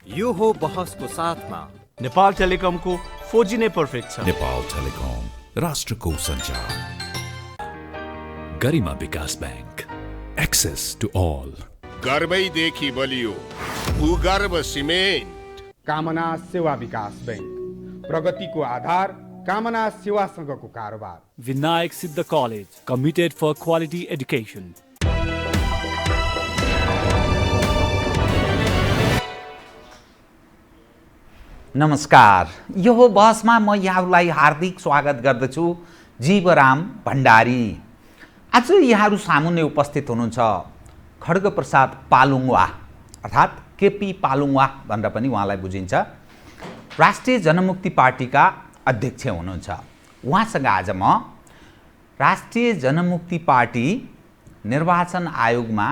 यो हो बहसको साथमा नेपाल टेलिकमको 4G नै पर्फेक्ट छ। नेपाल टेलिकम राष्ट्रको सञ्चार। गरिमा विकास बैंक, एक्सेस टु अल। गर्वैदेखि बलियो भूगर्भ सिमेन्ट। कामना सेवा विकास बैंक, प्रगतिको आधार कामना सेवासँगको कारोबार। Vinayak Siddha College, committed for quality education. नमस्कार, यो हो बहसमा म यहाँहरूलाई हार्दिक स्वागत गर्दछु। जीवराम भण्डारी। आज यहाँहरू सामुन्ने उपस्थित हुनुहुन्छ खड्गप्रसाद पालुङवा, अर्थात् केपी पालुङवा भनेर पनि उहाँलाई बुझिन्छ। राष्ट्रिय जनमुक्ति पार्टीका अध्यक्ष हुनुहुन्छ। उहाँसँग आज म राष्ट्रिय जनमुक्ति पार्टी निर्वाचन आयोगमा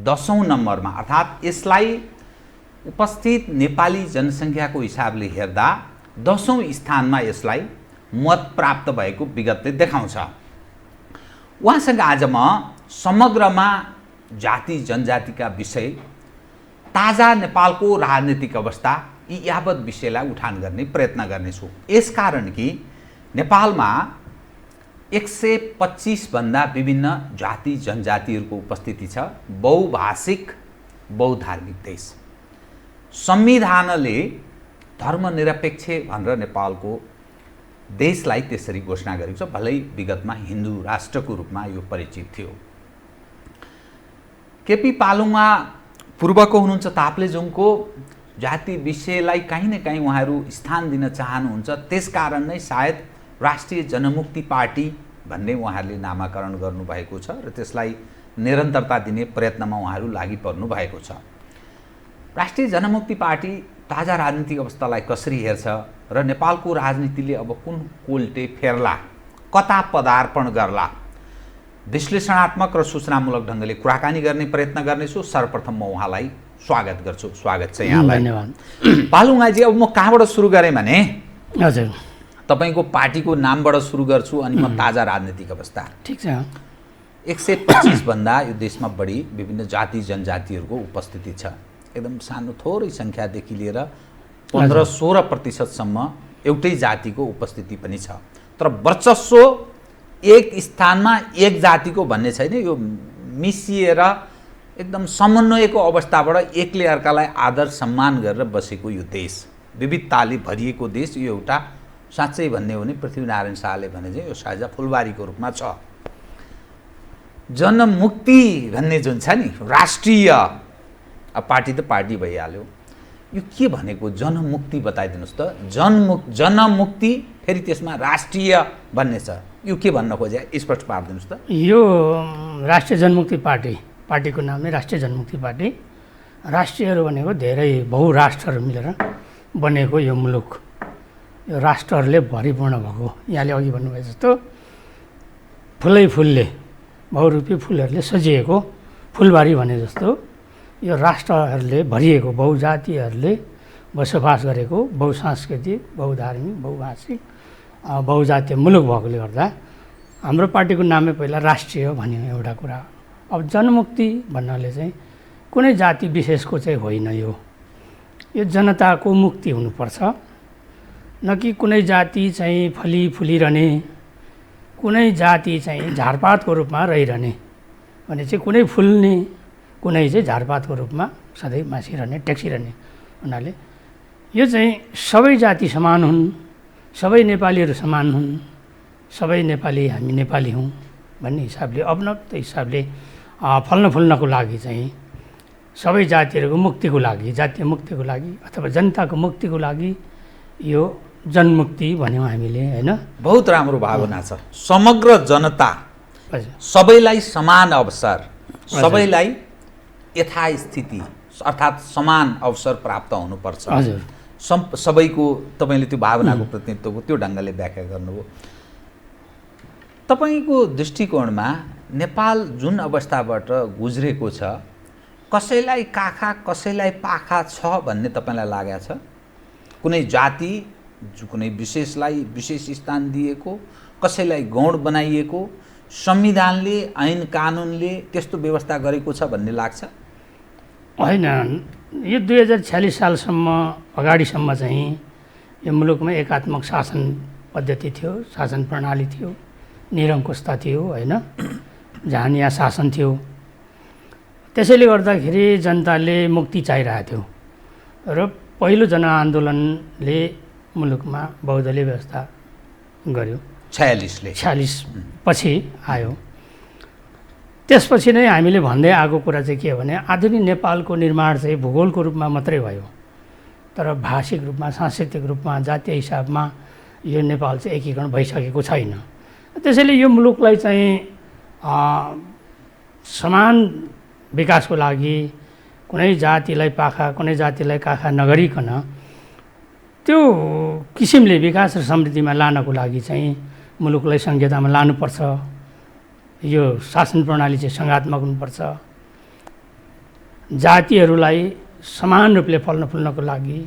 10औं नम्बरमा, अर्थात् यसलाई उपस्थित नेपाली जनसङ्ख्याको हिसाबले हेर्दा 10औं स्थानमा यसलाई मत प्राप्त भएको विगतले देखाउँछ। उहाँसँग आज म समग्रमा जाति जनजातिका विषय, ताजा नेपालको राजनीतिक अवस्था, यी यावत विषयलाई उठान गर्ने प्रयत्न गर्नेछु। यसकारण कि नेपालमा 125 भन्दा विभिन्न जाति जनजातिहरूको उपस्थिति छ। बहुभाषिक बहुधार्मिक देश। संविधानले धर्मनिरपेक्ष भनेर नेपालको देशलाई त्यसरी घोषणा गरेको छ, भलै विगतमा हिन्दू राष्ट्रको रूपमा यो परिचित थियो। केपी पालुङमा पूर्वको हुनुहुन्छ ताप्लेजुङको। जाति विषयलाई कहीँ न कहीँ उहाँहरू स्थान दिन चाहनुहुन्छ, त्यसकारण नै सायद राष्ट्रिय जनमुक्ति पार्टी भन्ने उहाँहरूले नामाकरण गर्नुभएको छ र त्यसलाई निरन्तरता दिने प्रयत्नमा उहाँहरू लागि पर्नु भएको छ। राष्ट्रिय जनमुक्ति पार्टी ताजा राजनीतिक अवस्थालाई कसरी हेर्छ र नेपालको राजनीतिले अब कुन कोल्टे फेर्ला, कता पदार्पण गर्ला, विश्लेषणात्मक र सूचनामूलक ढङ्गले कुराकानी गर्ने प्रयत्न गर्नेछु। सर्वप्रथम म उहाँलाई स्वागत गर्छु। स्वागत छ यहाँलाई। धन्यवाद। पालुङजी, अब म कहाँबाट सुरु गरेँ भने हजुर तपाईँको पार्टीको नामबाट सुरु गर्छु अनि म ताजा राजनीतिक अवस्था। ठिक छ। 125 भन्दा यो देशमा बढी विभिन्न जाति जनजातिहरूको उपस्थिति छ। एकदम सानो थोरै सङ्ख्यादेखि लिएर 15-16% एउटै जातिको उपस्थिति पनि छ। तर वर्चस्व एक स्थानमा एक जातिको भन्ने छैन। यो मिसिएर एकदम समन्वयको अवस्थाबाट एकले अर्कालाई आदर सम्मान गरेर बसेको यो देश, विविधताले भरिएको देश, यो एउटा साँच्चै भन्ने हो भने पृथ्वीनारायण शाहले भने चाहिँ यो साझा फुलबारीको रूपमा छ। जनमुक्ति भन्ने जुन छ नि, राष्ट्रिय, अब पार्टी त पार्टी भइहाल्यो, यो के भनेको जनमुक्ति बताइदिनुहोस् त। जनमुक्ति फेरि त्यसमा राष्ट्रिय भन्ने छ, यो के भन्न खोजे स्पष्ट पारिदिनुहोस् त। यो राष्ट्रिय जनमुक्ति पार्टीको नाम नै राष्ट्रिय जनमुक्ति पार्टी। राष्ट्रियहरू भनेको धेरै बहुराष्ट्रहरू मिलेर बनेको यो मुलुक, यो राष्ट्रहरूले भरिपूर्ण भएको। यहाँले अघि भन्नुभयो जस्तो फुलले बहुरूपी फुलहरूले सजिएको फुलबारी भने जस्तो यो राष्ट्रहरूले भरिएको, बहुजातिहरूले बसोबास गरेको बहुसांस्कृतिक, बहुधार्मिक, बहुभाषिक, बहुजातीय मुलुक भएकोले गर्दा हाम्रो पार्टीको नामै पहिला राष्ट्रिय भन्यो एउटा कुरा। अब जनमुक्ति भन्नाले चाहिँ कुनै जाति विशेषको चाहिँ होइन। यो जनताको मुक्ति हुनुपर्छ, न कि कुनै जाति चाहिँ फुलिरहने, कुनै जाति चाहिँ झारपातको रूपमा रहिरहने भने चाहिँ कुनै फुल्ने, कुनै चाहिँ झारपातको रूपमा सधैँ मासिरहने, टेक्सिरहने हुनाले यो चाहिँ सबै जाति समान हुन्, सबै नेपालीहरू समान हुन्, सबै नेपाली हामी नेपाली हौँ भन्ने हिसाबले, अपनत्व हिसाबले फल्न फुल्नको लागि चाहिँ सबै जातिहरूको मुक्तिको लागि, जातीय मुक्तिको लागि अथवा जनताको मुक्तिको लागि यो जनमुक्ति भन्यौँ हामीले, होइन। बहुत राम्रो भावना छ। समग्र जनता, सबैलाई समान अवसर, सबैलाई यथास्थिति अर्थात् समान अवसर प्राप्त हुनुपर्छ। हजुर। सबैको तपाईँले त्यो भावनाको प्रतिनिधित्वको त्यो ढङ्गले व्याख्या गर्नुभयो। तपाईँको दृष्टिकोणमा नेपाल जुन अवस्थाबाट गुज्रेको छ, कसैलाई काखा कसैलाई पाखा छ भन्ने तपाईँलाई लागेको छ? कुनै जाति कुनै विशेषलाई विशेष स्थान दिएको, कसैलाई गौण बनाइएको, संविधानले ऐन कानुनले त्यस्तो व्यवस्था गरेको छ भन्ने लाग्छ? होइन, यो 2046 सालसम्म अगाडिसम्म चाहिँ यो मुलुकमा एकात्मक शासन पद्धति थियो, शासन प्रणाली थियो, निरङ्कुशता थियो होइन, जहानिया शासन थियो। त्यसैले गर्दाखेरि जनताले मुक्ति चाहिरहेको थियो र पहिलो जनआन्दोलनले मुलुकमा बहुदलीय व्यवस्था गर्यो। 46 पछि आयो। त्यसपछि नै हामीले भन्दै आएको कुरा चाहिँ के हो भने आधुनिक नेपालको निर्माण चाहिँ भूगोलको रूपमा मात्रै भयो, तर भाषिक रूपमा, सांस्कृतिक रूपमा, जातीय हिसाबमा यो नेपाल चाहिँ एकीकरण भइसकेको छैन। त्यसैले यो मुलुकलाई चाहिँ समान विकासको लागि कुनै जातिलाई पाखा, कुनै जातिलाई काखा नगरिकन त्यो किसिमले विकास र समृद्धिमा लानको लागि चाहिँ मुलुकलाई संहितामा लानुपर्छ। यो शासन प्रणाली चाहिँ सङ्घात्मक हुनुपर्छ। जातिहरूलाई समान रूपले फल्न फुल्नको लागि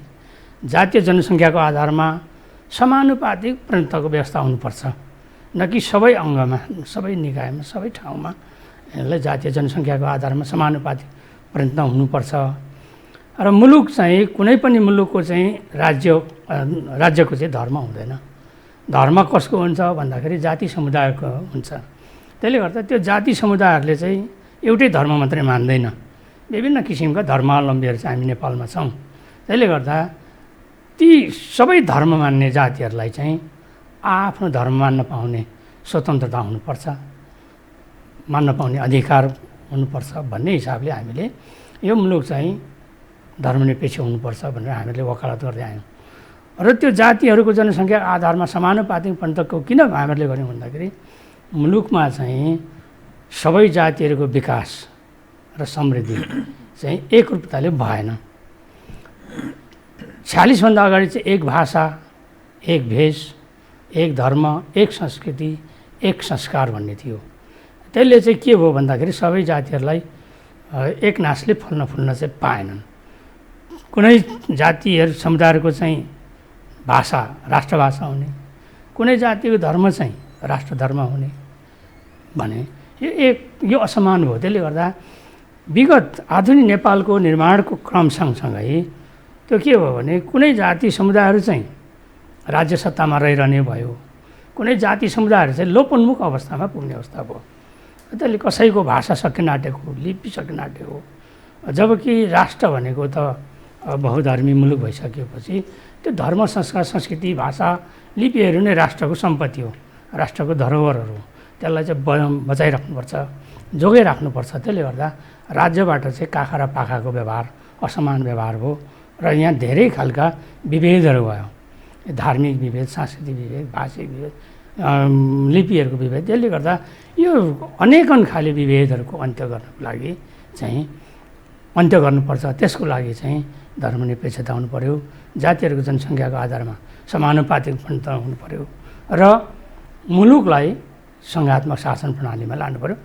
जातीय जनसङ्ख्याको आधारमा समानुपातिक प्रतिनिधित्वको व्यवस्था हुनुपर्छ, न कि सबै अङ्गमा, सबै निकायमा, सबै ठाउँमा यसलाई जातीय जनसङ्ख्याको आधारमा समानुपातिक प्रतिनिधित्व हुनुपर्छ। र मुलुक चाहिँ कुनै पनि मुलुकको चाहिँ राज्यको चाहिँ धर्म हुँदैन। धर्म कसको हुन्छ भन्दाखेरि जाति समुदायको हुन्छ। त्यसले गर्दा त्यो जाति समुदायहरूले चाहिँ एउटै धर्म मात्रै मान्दैन, विभिन्न किसिमका धर्मावलम्बीहरू चाहिँ हामी नेपालमा छौँ। त्यसले गर्दा ती सबै धर्म मान्ने जातिहरूलाई चाहिँ आफ्नो धर्म मान्न पाउने स्वतन्त्रता हुनुपर्छ, मान्न पाउने अधिकार हुनुपर्छ भन्ने हिसाबले हामीले यो मुलुक चाहिँ धर्मनिरपेक्ष हुनुपर्छ भनेर हामीले वकालत गर्दै आयौँ। र त्यो जातिहरूको जनसङ्ख्या आधारमा समानुपातिक प्रतिनिधित्वको किन हामीले गऱ्यौँ भन्दाखेरि मुलुकमा चाहिँ सबै जातिहरूको विकास र समृद्धि चाहिँ एकरूपताले भएन। 46 भन्दा अगाडि चाहिँ एक भाषा, एक भेष, एक धर्म, एक संस्कृति, एक संस्कार भन्ने थियो। त्यसले चाहिँ के भयो भन्दाखेरि सबै जातिहरूलाई एक नासले फल्न फुल्न चाहिँ पाएनन्। कुनै जातिहरू समुदायहरूको चाहिँ भाषा राष्ट्रभाषा हुने, कुनै जातिको धर्म चाहिँ राष्ट्रधर्म हुने भने यो असमान भयो। त्यसले गर्दा विगत आधुनिक नेपालको निर्माणको क्रम सँगसँगै त्यो के भयो भने कुनै जाति समुदायहरू चाहिँ राज्य सत्तामा रहिरहने भयो, कुनै जाति समुदायहरू चाहिँ लोपोन्मुख अवस्थामा पुग्ने अवस्था भयो। त्यसले कसैको भाषा सकिन आँटेको, लिपि सकिन आँटेको, जबकि राष्ट्र भनेको त बहुधर्मी मुलुक भइसकेपछि त्यो धर्म, संस्कार, संस्कृति, भाषा, लिपिहरू नै राष्ट्रको सम्पत्ति हो, राष्ट्रको धरोहरहरू हो। त्यसलाई चाहिँ बचाइराख्नुपर्छ, जोगाइराख्नुपर्छ। त्यसले गर्दा राज्यबाट चाहिँ काखा र पाखाको व्यवहार असमान व्यवहार भयो र यहाँ धेरै खालका विभेदहरू भयो, धार्मिक विभेद, सांस्कृतिक विभेद, भाषिक विभेद, लिपिहरूको विभेद। त्यसले गर्दा यो अनेकन खाले विभेदहरूको अन्त्य गर्नको लागि चाहिँ अन्त्य गर्नुपर्छ। त्यसको लागि चाहिँ धर्मनिरपेक्षता हुनु पऱ्यो, जातिहरूको जनसङ्ख्याको आधारमा समानुपातिक प्रतिनिधित्व हुनु पऱ्यो र मुलुकलाई सङ्घात्मक शासन प्रणालीमा लानु पऱ्यो,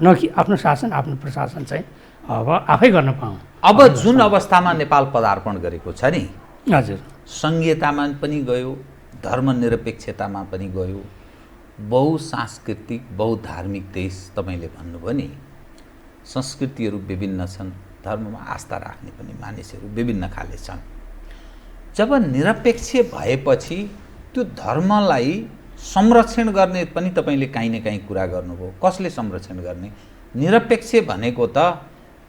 न कि आफ्नो शासन, आफ्नो प्रशासन चाहिँ अब आफै गर्न पाऊँ। अब जुन अवस्थामा नेपाल पदार्पण गरेको छ नि, हजुर, संहितामा पनि गयो, धर्मनिरपेक्षतामा पनि गयो, बहुसांस्कृतिक बहुधार्मिक देश तपाईँले भन्नुभयो नि, संस्कृतिहरू विभिन्न छन्, धर्ममा आस्था राख्ने पनि मानिसहरू विभिन्न खाले छन्। जब निरपेक्ष भएपछि त्यो धर्मलाई संरक्षण गर्ने पनि तपाईँले काहीँ न काहीँ कुरा गर्नुभयो। कसले संरक्षण गर्ने? निरपेक्ष भनेको त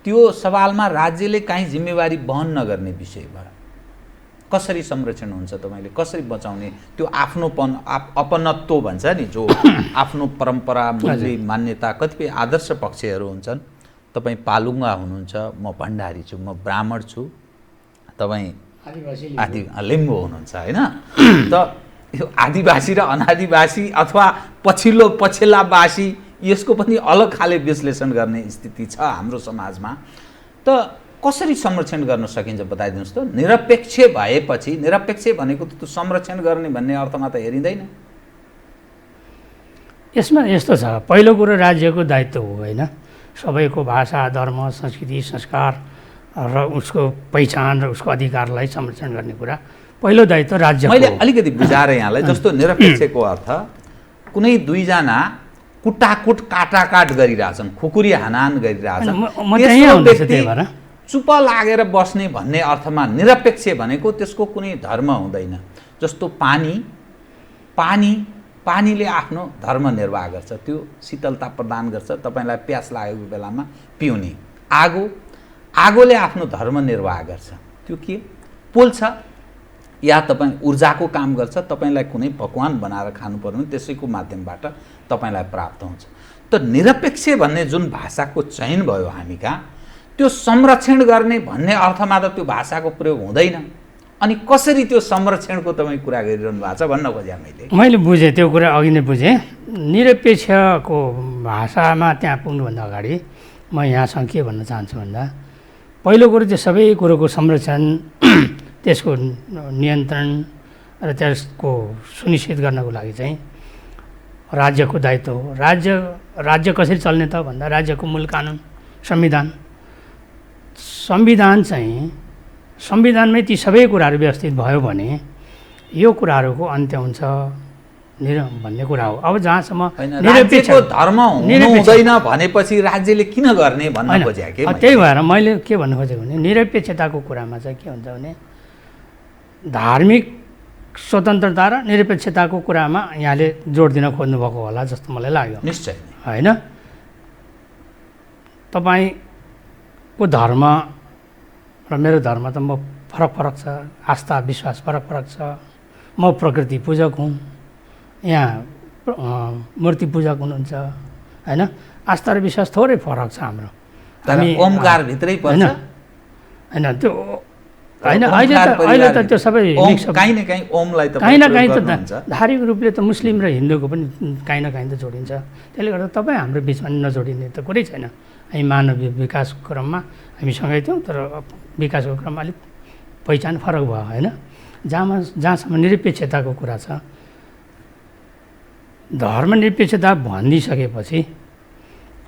त्यो सवालमा राज्यले काहीँ जिम्मेवारी वहन नगर्ने विषय भयो। कसरी संरक्षण हुन्छ, तपाईँले कसरी बचाउने? त्यो आफ्नोपन, अपनत्व भन्छ नि, जो आफ्नो परम्परा, मूल्य, मान्यता, कतिपय आदर्श पक्षहरू हुन्छन्। तपाईँ पालुङ्गा हुनुहुन्छ, म भण्डारी छु, म ब्राह्मण छु, तपाईँ लिम्बू हुनुहुन्छ होइन। त यो आदिवासी र अनादिवासी अथवा पछिल्लावासी यसको पनि अलग खाले विश्लेषण गर्ने स्थिति छ हाम्रो समाजमा। त कसरी संरक्षण गर्न सकिन्छ बताइदिनुहोस् त। निरपेक्ष भएपछि, निरपेक्ष भनेको त त्यो संरक्षण गर्ने भन्ने अर्थमा त हेरिँदैन। यसमा यस्तो छ, पहिलो कुरो राज्यको दायित्व हो होइन, सबैको भाषा, धर्म, संस्कृति, संस्कार र उसको पहिचान र उसको अधिकारलाई संरक्षण गर्ने कुरा पहिलो दायित्व राज्यको। मैले अलिकति बुझाएर यहाँलाई, जस्तो निरपेक्षको अर्थ कुनै दुईजना कुटाकुट काटाकाट गरिरहेछन्, खुकुरी हानाहान गरिरहेछन्, चुप लागेर बस्ने भन्ने अर्थमा निरपेक्ष भनेको त्यसको कुनै धर्म हुँदैन। जस्तो पानीले आफ्नो धर्म निर्वाह गर्छ, त्यो शीतलता प्रदान गर्छ, तपाईँलाई प्यास लागेको बेलामा पिउने। आगोले आफ्नो धर्म निर्वाह गर्छ, त्यो के पोल्छ या तपाईँ ऊर्जाको काम गर्छ, तपाईँलाई कुनै पकवान बनाएर खानु पर्यो भने त्यसैको माध्यमबाट तपाईँलाई प्राप्त हुन्छ। त निरपेक्ष भन्ने जुन भाषाको चयन भयो हामी कहाँ, त्यो संरक्षण गर्ने भन्ने अर्थमा त त्यो भाषाको प्रयोग हुँदैन। अनि कसरी त्यो संरक्षणको तपाईँ कुरा गरिरहनु भएको छ भन्न खोजेँ मैले बुझेँ त्यो कुरा अघि नै बुझेँ। निरपेक्षको भाषामा त्यहाँ पुग्नुभन्दा अगाडि म यहाँसँग के भन्न चाहन्छु भन्दा, पहिलो कुरो चाहिँ सबै कुरोको संरक्षण, त्यसको नियन्त्रण र त्यसको सुनिश्चित गर्नको लागि चाहिँ राज्यको दायित्व हो। राज्य कसरी चल्ने त भन्दा राज्यको मूल कानुन संविधानमै ती सबै कुराहरू व्यवस्थित भयो भने यो कुराहरूको अन्त्य हुन्छ भन्ने कुरा हो। अब जहाँसम्म निरपेक्षको धर्म हुँदैन भनेपछि राज्यले किन गर्ने भन्न खोजेँ के। त्यही भएर मैले के भन्नु खोजेको भने निरपेक्षताको कुरामा चाहिँ के हुन्छ भने धार्मिक स्वतन्त्रता र निरपेक्षताको कुरामा यहाँले जोड दिन खोज्नुभएको होला जस्तो मलाई लाग्यो। निश्चय होइन, तपाईँको धर्म र मेरो धर्म त म फरक छ, आस्था विश्वास फरक छ। म प्रकृति पूजक हुँ, यहाँ मूर्ति पूजक हुनुहुन्छ होइन। आस्था र विश्वास थोरै फरक छ हाम्रो। हामी ओमकार भित्रै पर्छ होइन त्यो होइन, अहिले त त्यो सबै काहीँ न काहीँ ओमलाई त काहीँ न काहीँ त धार्मिक रूपले त मुस्लिम र हिन्दूको पनि काहीँ न काहीँ त जोडिन्छ। त्यसले गर्दा तपाईँ हाम्रो बिचमा नजोडिने त कुरै छैन। हामी मानवीय विकासको क्रममा हामी सँगै थियौँ, तर विकासको क्रममा अलिक पहिचान फरक भयो होइन। जहाँसम्म निरपेक्षताको कुरा छ, धर्मनिरपेक्षता भनिदिइसकेपछि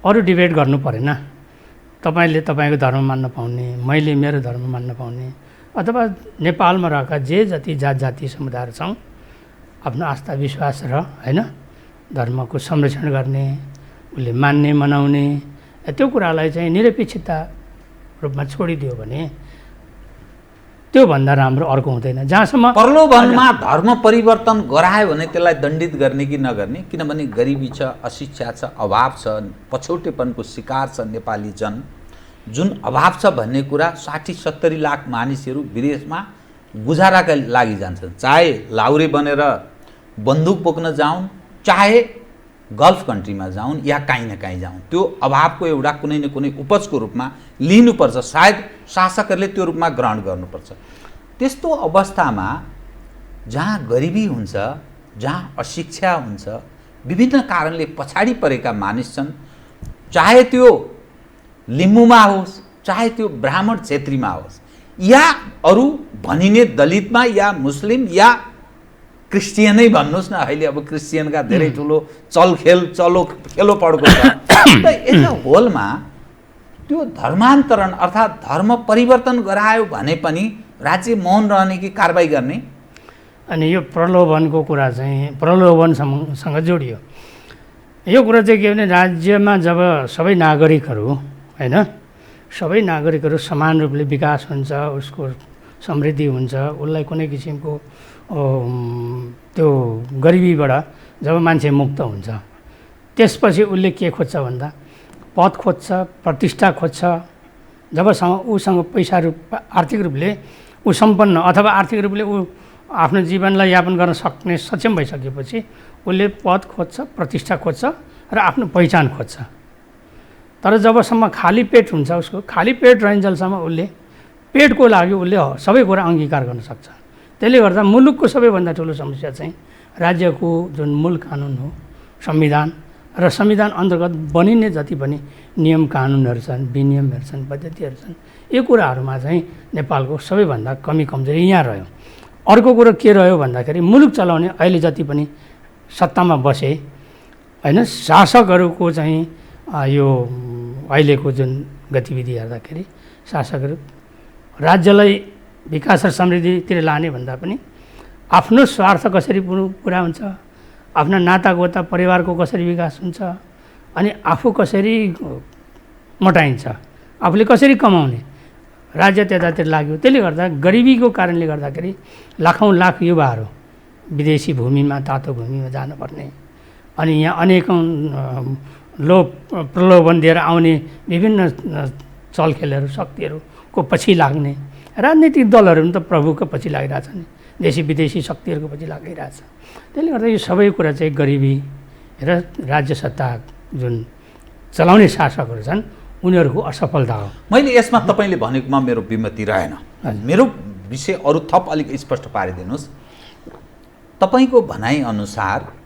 अरू डिबेट गर्नु परेन। तपाईँले तपाईँको धर्म मान्न पाउने, मैले मेरो धर्म मान्न पाउने, अथवा नेपालमा रहेका जे जति जाति समुदायहरू छौँ आफ्नो आस्था विश्वास र होइन धर्मको संरक्षण गर्ने, उसले मान्ने मनाउने, त्यो कुरालाई चाहिँ निरपेक्षता रूपमा छोडिदियो भने त्योभन्दा राम्रो अर्को हुँदैन। जहाँसम्म प्रलोभनमा धर्म परिवर्तन गरायो भने त्यसलाई दण्डित गर्ने कि नगर्ने, किनभने गरिबी छ, अशिक्षा छ, अभाव छ, पछौटेपनको शिकार छ नेपाली जन। जुन अभाव छ भन्ने कुरा 60-70 लाख मानिसहरू विदेशमा गुजाराका लागि जान्छन्, चाहे लाउरे बनेर बन्दुक बोक्न जाउन्, चाहे गल्फ कन्ट्रीमा जाउन् या काहीँ न काहीँ जाउन्। त्यो अभावको एउटा कुनै न कुनै उपजको रूपमा लिनुपर्छ, सायद शासकहरूले त्यो रूपमा ग्रहण गर्नुपर्छ। त्यस्तो अवस्थामा जहाँ गरिबी हुन्छ, जहाँ अशिक्षा हुन्छ, विभिन्न कारणले पछाडि परेका मानिस छन्, चाहे त्यो लिम्बूमा होस्, चाहे त्यो ब्राह्मण क्षेत्रीमा होस्, या अरू भनिने दलितमा या मुस्लिम या क्रिस्चियनै भन्नुहोस् न। अहिले अब क्रिस्चियनका धेरै ठुलो खेलो पड्को छ। यस होलमा त्यो धर्मान्तरण अर्थात् धर्म परिवर्तन गरायो भने पनि राज्य मौन रहने कि कारबाही गर्ने। अनि यो प्रलोभनको कुरा चाहिँ प्रलोभनसँग जोडियो। यो कुरा चाहिँ के भने राज्यमा जब सबै नागरिकहरू होइन, सबै नागरिकहरू समान रूपले विकास हुन्छ, उसको समृद्धि हुन्छ, उसलाई कुनै किसिमको त्यो गरिबीबाट जब मान्छे मुक्त हुन्छ, त्यसपछि उसले के खोज्छ भन्दा पद खोज्छ, प्रतिष्ठा खोज्छ। जबसम्म उसँग पैसा आर्थिक रूपले ऊ सम्पन्न अथवा आर्थिक रूपले ऊ आफ्नो जीवनलाई यापन गर्न सक्ने सक्षम भइसकेपछि उसले पद खोज्छ, प्रतिष्ठा खोज्छ र आफ्नो पहिचान खोज्छ। तर जबसम्म खाली पेट हुन्छ, उसको खाली पेट रहन्जेलसम्म उसले पेटको लागि उसले सबै कुरा अङ्गीकार गर्न सक्छ। त्यसले गर्दा मुलुकको सबैभन्दा ठुलो समस्या चाहिँ राज्यको जुन मूल कानुन हो संविधान र संविधान अन्तर्गत बनिने जति पनि नियम कानुनहरू छन्, विनियमहरू छन्, पद्धतिहरू छन्, यो कुराहरूमा चाहिँ नेपालको सबैभन्दा कमजोरी यहाँ रह्यो। अर्को कुरो के रह्यो भन्दाखेरि मुलुक चलाउने अहिले जति पनि सत्तामा बसे होइन, शासकहरूको चाहिँ यो अहिलेको जुन गतिविधि हेर्दाखेरि शासकहरू राज्यलाई विकास र समृद्धितिर लाने भन्दा पनि आफ्नो स्वार्थ कसरी पुरा हुन्छ, आफ्ना नातागोता परिवारको कसरी विकास हुन्छ, अनि आफू कसरी मोटाइन्छ, आफूले कसरी कमाउने, राज्य त्यतातिर लाग्यो। त्यसले गर्दा गरिबीको कारणले गर्दाखेरि लाखौँ लाख युवाहरू विदेशी भूमिमा तातो भूमिमा जानुपर्ने अनि यहाँ अनेकौँ लोभ प्रलोभन दिएर आउने विभिन्न चलखेलहरू शक्तिहरूको पछि लाग्ने राजनीतिक दलहरू पनि त प्रभुको पछि लागिरहेछन्, देशी विदेशी शक्तिहरूको पछि लागिरहेछ। त्यसले गर्दा यो सबै कुरा चाहिँ गरिबी र राज्य सत्ता जुन चलाउने शासकहरू छन् उनीहरूको असफलता हो। मैले यसमा तपाईँले भनेकोमा मेरो विमति रहेन। मेरो विषय अरू थप अलिक स्पष्ट पारिदिनुहोस्। तपाईँको भनाइअनुसार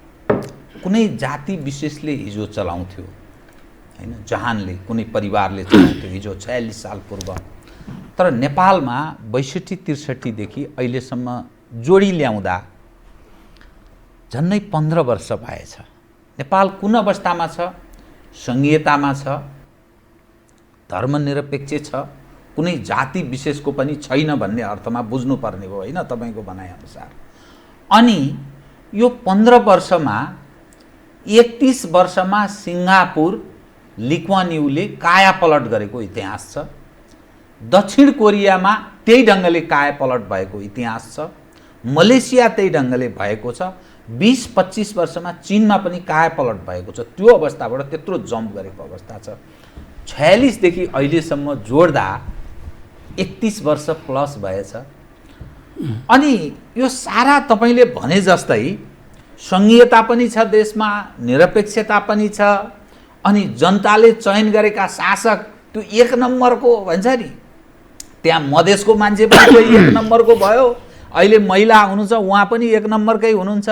कुनै जाति विशेषले हिजो चलाउँथ्यो हैन, जहानले कुनै परिवारले चलाउँथ्यो हिजो 46 साल पूर्व। तर नेपालमा 62-63 अहिलेसम्म जोडी ल्याउँदा झन्नै 15 वर्ष भएछ। नेपाल कुन अवस्थामा छ? सङ्घीयतामा छ, धर्मनिरपेक्ष छ, कुनै जाति विशेषको पनि छैन भन्ने अर्थमा बुझ्नुपर्ने हो होइन तपाईँको भनाइअनुसार। अनि यो 15 वर्षमा 31 वर्षमा सिङ्गापुर लिक्वान्युले काया पलट गरेको इतिहास छ। दक्षिण कोरियामा त्यही ढङ्गले काया पलट भएको इतिहास छ। मलेसिया त्यही ढङ्गले भएको छ। 20-25 वर्षमा चीनमा पनि काया पलट भएको छ। त्यो अवस्थाबाट त्यत्रो जम्प गरेको अवस्था छ। 46 देखि अहिलेसम्म जोड्दा 31 वर्ष प्लस भएछ। अनि यो सारा तपाईँले भने जस्तै सङ्घीयता पनि छ देशमा, निरपेक्षता पनि छ, अनि जनताले चयन गरेका शासक त्यो 1 नम्बरको भन्छ नि, त्यहाँ मधेसको मान्छे पनि कोही 1 नम्बरको भयो। अहिले महिला हुनुहुन्छ उहाँ पनि 1 नम्बरकै हुनुहुन्छ।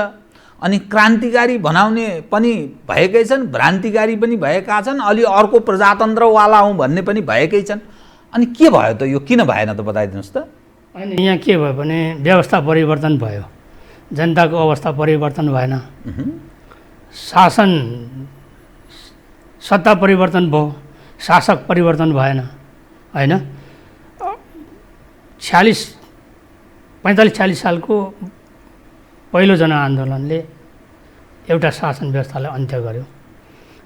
अनि क्रान्तिकारी बनाउने पनि भएकै छन्, भ्रान्तिकारी पनि भएका छन्, अलि अर्को प्रजातन्त्रवाला हौँ भन्ने पनि भएकै छन्। अनि के भयो त यो, किन भएन त बताइदिनुहोस् त। अनि यहाँ के भयो भने व्यवस्था परिवर्तन भयो, जनताको अवस्था परिवर्तन भएन, शासन सत्ता परिवर्तन भयो, शासक परिवर्तन भएन होइन। 45-46 सालको पहिलो जनआन्दोलनले एउटा शासन व्यवस्थालाई अन्त्य गर्यो।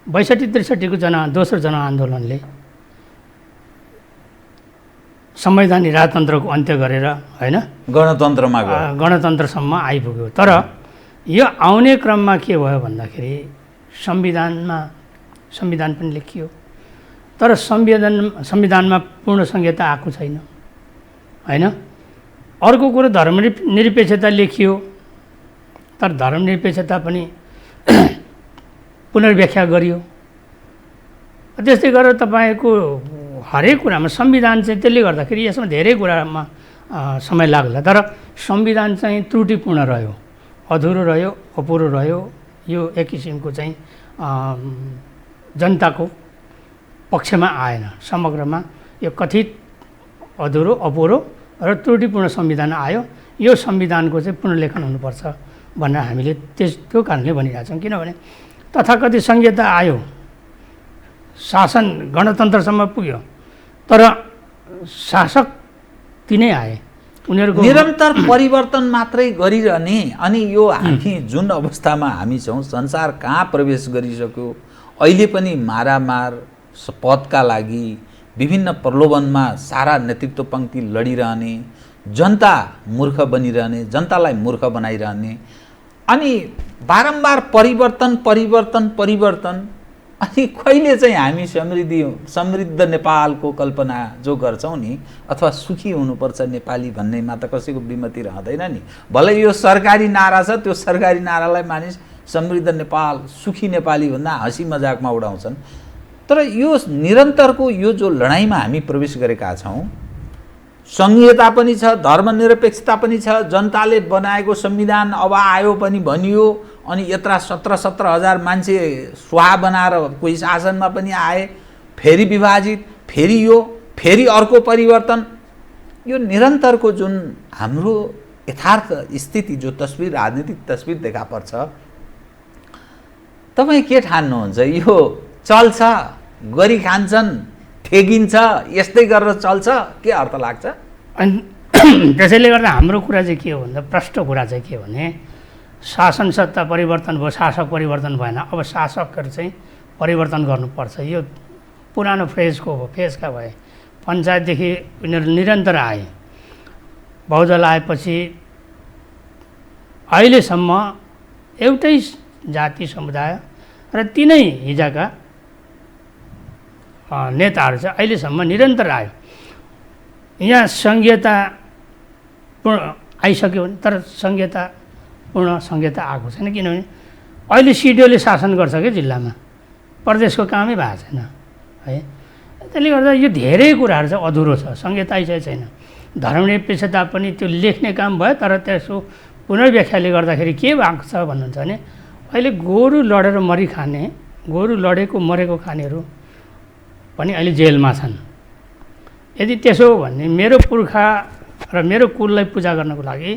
62-63 को दोस्रो जनआन्दोलनले संवैधानिक राजतन्त्रको अन्त्य गरेर होइन गणतन्त्रमा गयो, गणतन्त्रसम्म आइपुग्यो। तर यो आउने क्रममा के भयो भन्दाखेरि संविधान पनि लेखियो, तर संविधानमा पूर्ण संहिता आएको छैन होइन। अर्को कुरो धर्मनिरपेक्षता लेखियो, तर धर्मनिरपेक्षता पनि पुनर्व्याख्या गरियो। त्यस्तै गरेर तपाईँको हरेक कुरामा संविधान चाहिँ, त्यसले गर्दाखेरि यसमा धेरै कुरामा समय लाग्ला, तर संविधान चाहिँ त्रुटिपूर्ण रह्यो, अधुरो रह्यो, अपुरो रह्यो। यो एक किसिमको चाहिँ जनताको पक्षमा आएन। समग्रमा यो कथित अधुरो, अपुरो र त्रुटिपूर्ण संविधान आयो। यो संविधानको चाहिँ पुनर्लेखन हुनुपर्छ भनेर हामीले त्यो कारणले भनिरहेछौँ। किनभने तथाकथित संहिता आयो, शासन गणतन्त्रसम्म पुग्यो, तर शासक तिनै आए, उनीहरूको निरन्तर परिवर्तन मात्रै गरिरहने। अनि यो हामी जुन अवस्थामा हामी छौँ, संसार कहाँ प्रवेश गरिसक्यो। अहिले पनि मारामार पदका लागि विभिन्न प्रलोभनमा सारा नेतृत्व पङ्क्ति लडिरहने, जनता मूर्ख बनिरहने, जनतालाई मूर्ख बनाइरहने, अनि बारम्बार परिवर्तन। अनि कहिले चाहिँ हामी समृद्ध नेपालको कल्पना जो गर्छौँ नि, अथवा सुखी हुनुपर्छ नेपाली भन्नेमा त कसैको विमति रहँदैन नि। भलै यो सरकारी नारा छ, त्यो सरकारी नारालाई मानिस समृद्ध नेपाल, सुखी नेपाली भन्दा हाँसी मजाकमा उडाउँछन्। तर यो निरन्तरको यो जो लडाइँमा हामी प्रवेश गरेका छौँ, सङ्घीयता पनि छ, धर्मनिरपेक्षता पनि छ, जनताले बनाएको संविधान अब आयो पनि भनियो, अनि यत्रा 17 हजार मान्छे स्वाहा बनाएर कोही शासनमा पनि आए, फेरि विभाजित, फेरि यो, फेरि अर्को परिवर्तन। यो निरन्तरको जुन हाम्रो यथार्थ स्थिति, जो तस्विर, राजनीतिक तस्विर देखा पर्छ, तपाईँ के ठान्नुहुन्छ? यो चल्छ, गरी खान्छन्, ठेगिन्छ, यस्तै गरेर चल्छ, के अर्थ लाग्छ? अनि त्यसैले गर्दा हाम्रो कुरा चाहिँ के हो भन्दा, प्रष्ट कुरा चाहिँ के भने, शासन सत्ता परिवर्तन भयो, शासक परिवर्तन भएन, अब शासकहरू चाहिँ परिवर्तन गर्नुपर्छ। यो पुरानो फेजका भए, पञ्चायतदेखि उनीहरू निरन्तर आए। बहुदल आएपछि अहिलेसम्म एउटै जाति समुदाय र तिनै हिजोका नेताहरू चाहिँ अहिलेसम्म निरन्तर आयो। यहाँ सङ्घीयता पूर्ण आइसक्यो भने, तर पूर्ण सङ्घीयता आएको छैन। किनभने अहिले सिडिओले शासन गर्छ क्या जिल्लामा, प्रदेशको कामै भएको छैन है। त्यसले गर्दा यो धेरै कुराहरू चाहिँ अधुरो छ, सङ्घीयता आइसकेको छैन। धर्मनिरपेक्षता पनि त्यो लेख्ने काम भयो, तर त्यसको पुनर्व्याख्याले गर्दाखेरि के भएको छ भन्नुहुन्छ भने अहिले गोरु लडेर मरिखाने, गोरु लडेको मरेको खानेहरू पनि अहिले जेलमा छन्। यदि त्यसो हो भने मेरो पुर्खा र मेरो कुललाई पूजा गर्नको लागि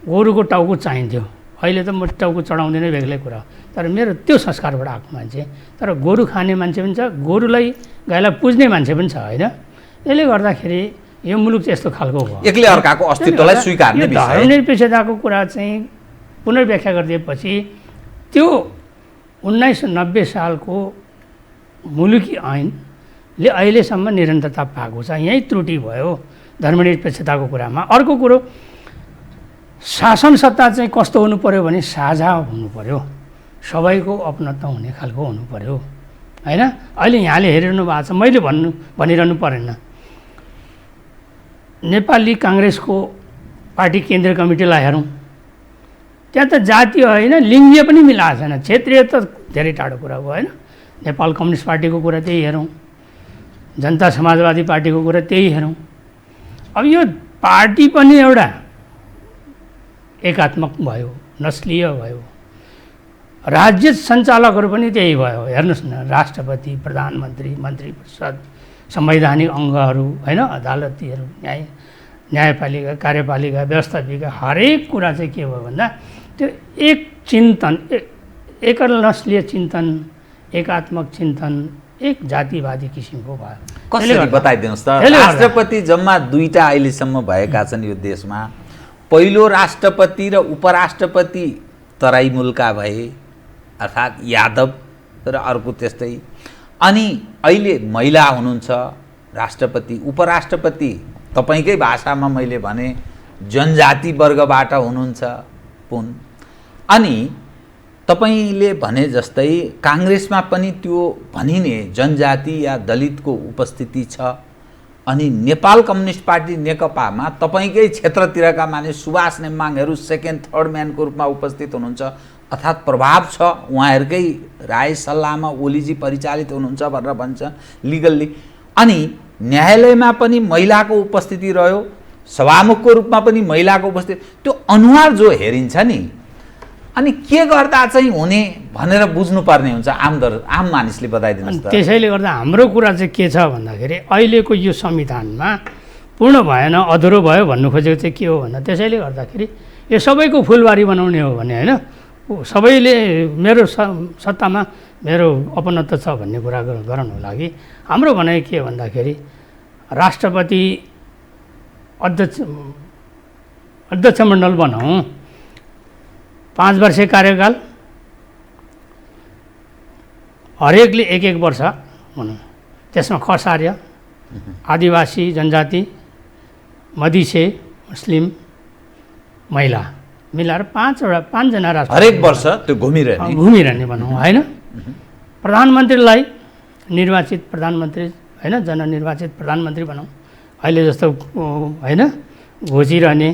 गोरुको टाउको चाहिन्थ्यो। अहिले त म टाउको चढाउँदैन, बेग्लै कुरा हो, तर मेरो त्यो संस्कारबाट आएको मान्छे। तर गोरु खाने मान्छे पनि छ, गोरुलाई गाईलाई पुज्ने मान्छे पनि छ होइन। यसले गर्दाखेरि यो मुलुक चाहिँ यस्तो खालको भयो। एकले अर्काको अस्तित्वलाई स्वीकार्ने विषय। धर्मनिरपेक्षताको कुरा चाहिँ पुनर्व्याख्या गरिदिएपछि त्यो 1990 सालको मुलुकी ऐनले अहिलेसम्म निरन्तरता पाएको छ। यहीँ त्रुटि भयो धर्मनिरपेक्षताको कुरामा। अर्को कुरो, शासन सत्ता चाहिँ कस्तो हुनु पर्यो भने साझा हुनु पर्यो, सबैको अपनत्व हुने खालको हुनु पर्यो होइन। अहिले यहाँले हेरिरहनु भएको छ, मैले भनिरहनु परेन। नेपाली काङ्ग्रेसको पार्टी केन्द्रीय कमिटीलाई हेरौँ, त्यहाँ त जातीय होइन लिङ्गीय पनि मिलाएको छैन। क्षेत्रीय त धेरै टाढो कुरा हो होइन। नेपाल कम्युनिस्ट पार्टीको कुरा त्यही हेरौँ, जनता समाजवादी पार्टीको कुरा त्यही हेरौँ। अब यो पार्टी पनि एउटा एकात्मक भयो, नस्लीय भयो। राज्य सञ्चालकहरू पनि त्यही भयो। हेर्नुहोस् न, राष्ट्रपति, प्रधानमन्त्री, मन्त्री परिषद, संवैधानिक अङ्गहरू होइन, अदालतीहरू, न्यायपालिका, कार्यपालिका, व्यवस्थापिका, हरेक कुरा चाहिँ के भयो भन्दा त्यो एक चिन्तन, एक नस्लीय चिन्तन, एकात्मक चिन्तन, एक जातिवादी किसिमको भयो। कसरी बताइदिनुहोस् त। राष्ट्रपति जम्मा 2टा अहिलेसम्म भएका छन् यो देशमा। पहिलो राष्ट्रपति र उपराष्ट्रपति तराई मुलका भए, अर्थात् यादव, र अर्को त्यस्तै। अनि अहिले महिला हुनुहुन्छ राष्ट्रपति, उपराष्ट्रपति तपाईँकै भाषामा मैले भने जनजाति वर्गबाट हुनुहुन्छ पुन। अनि तपाईँले भने जस्तै काङ्ग्रेसमा पनि त्यो भनिने जनजाति या दलितको उपस्थिति छ। अनि नेपाल कम्युनिस्ट पार्टी नेकपामा तपाईँकै क्षेत्रतिरका मानिस सुभाष नेम्बाङहरू सेकेन्ड थर्ड म्यानको रूपमा उपस्थित हुनुहुन्छ, अर्थात् प्रभाव छ उहाँहरूकै राय सल्लाहमा ओलीजी परिचालित हुनुहुन्छ भनेर भन्छ लिगल्ली। अनि न्यायालयमा पनि महिलाको उपस्थिति रह्यो, सभामुखको रूपमा पनि महिलाको उपस्थिति। त्यो अनुहार जो हेरिन्छ नि, अनि के गर्दा चाहिँ हुने भनेर बुझ्नुपर्ने हुन्छ आम मानिसले बताइदिनुहोस् त। त्यसैले गर्दा हाम्रो कुरा चाहिँ के छ भन्दाखेरि अहिलेको यो संविधानमा पूर्ण भएन, अधुरो भयो भन्नु खोजेको चाहिँ के हो भन्दा त्यसैले गर्दाखेरि यो सबैको फुलबारी बनाउने हो भने होइन, सबैले मेरो सत्तामा मेरो अपनत्व छ भन्ने कुरा गराउनको लागि हाम्रो भनाइ के भन्दाखेरि राष्ट्रपति अध्यक्ष मण्डल बनाऊँ, 5 वर्षे कार्यकाल, हरेकले 1-1 वर्ष भनौँ। त्यसमा खसार्य, आदिवासी जनजाति, मधिसे, मुस्लिम, महिला मिलाएर 5 जना राष्ट्र हरेक वर्ष त्यो घुमिरहने भनौँ होइन। प्रधानमन्त्रीलाई निर्वाचित प्रधानमन्त्री होइन, जननिर्वाचित प्रधानमन्त्री भनौँ। अहिले जस्तो होइन घोचिरहने,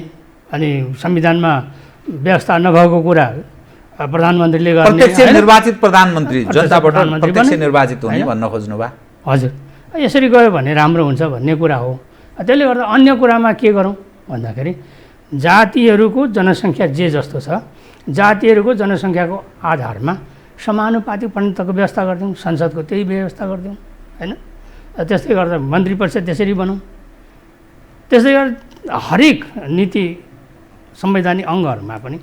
अनि संविधानमा व्यवस्था नभएको कुरा प्रधानमन्त्रीले गर्ने, प्रत्यक्ष निर्वाचित प्रधानमन्त्री, जनताबाट प्रत्यक्ष निर्वाचित हुने भन्न खोज्नु भयो। हजुर, यसरी गयो भने राम्रो हुन्छ भन्ने कुरा हो। त्यसले गर्दा अन्य कुरामा के गरौँ भन्दाखेरि जातिहरूको जनसङ्ख्या जे जस्तो छ, जातिहरूको जनसङ्ख्याको आधारमा समानुपातिक पञ्चायतको व्यवस्था गरिदिउँ, संसदको त्यही व्यवस्था गरिदिउँ होइन। त्यस्तै गर्दा मन्त्री परिषद त्यसरी बनाऊँ। त्यसै गरी हरेक नीति संवैधानिक अङ्गहरूमा पनि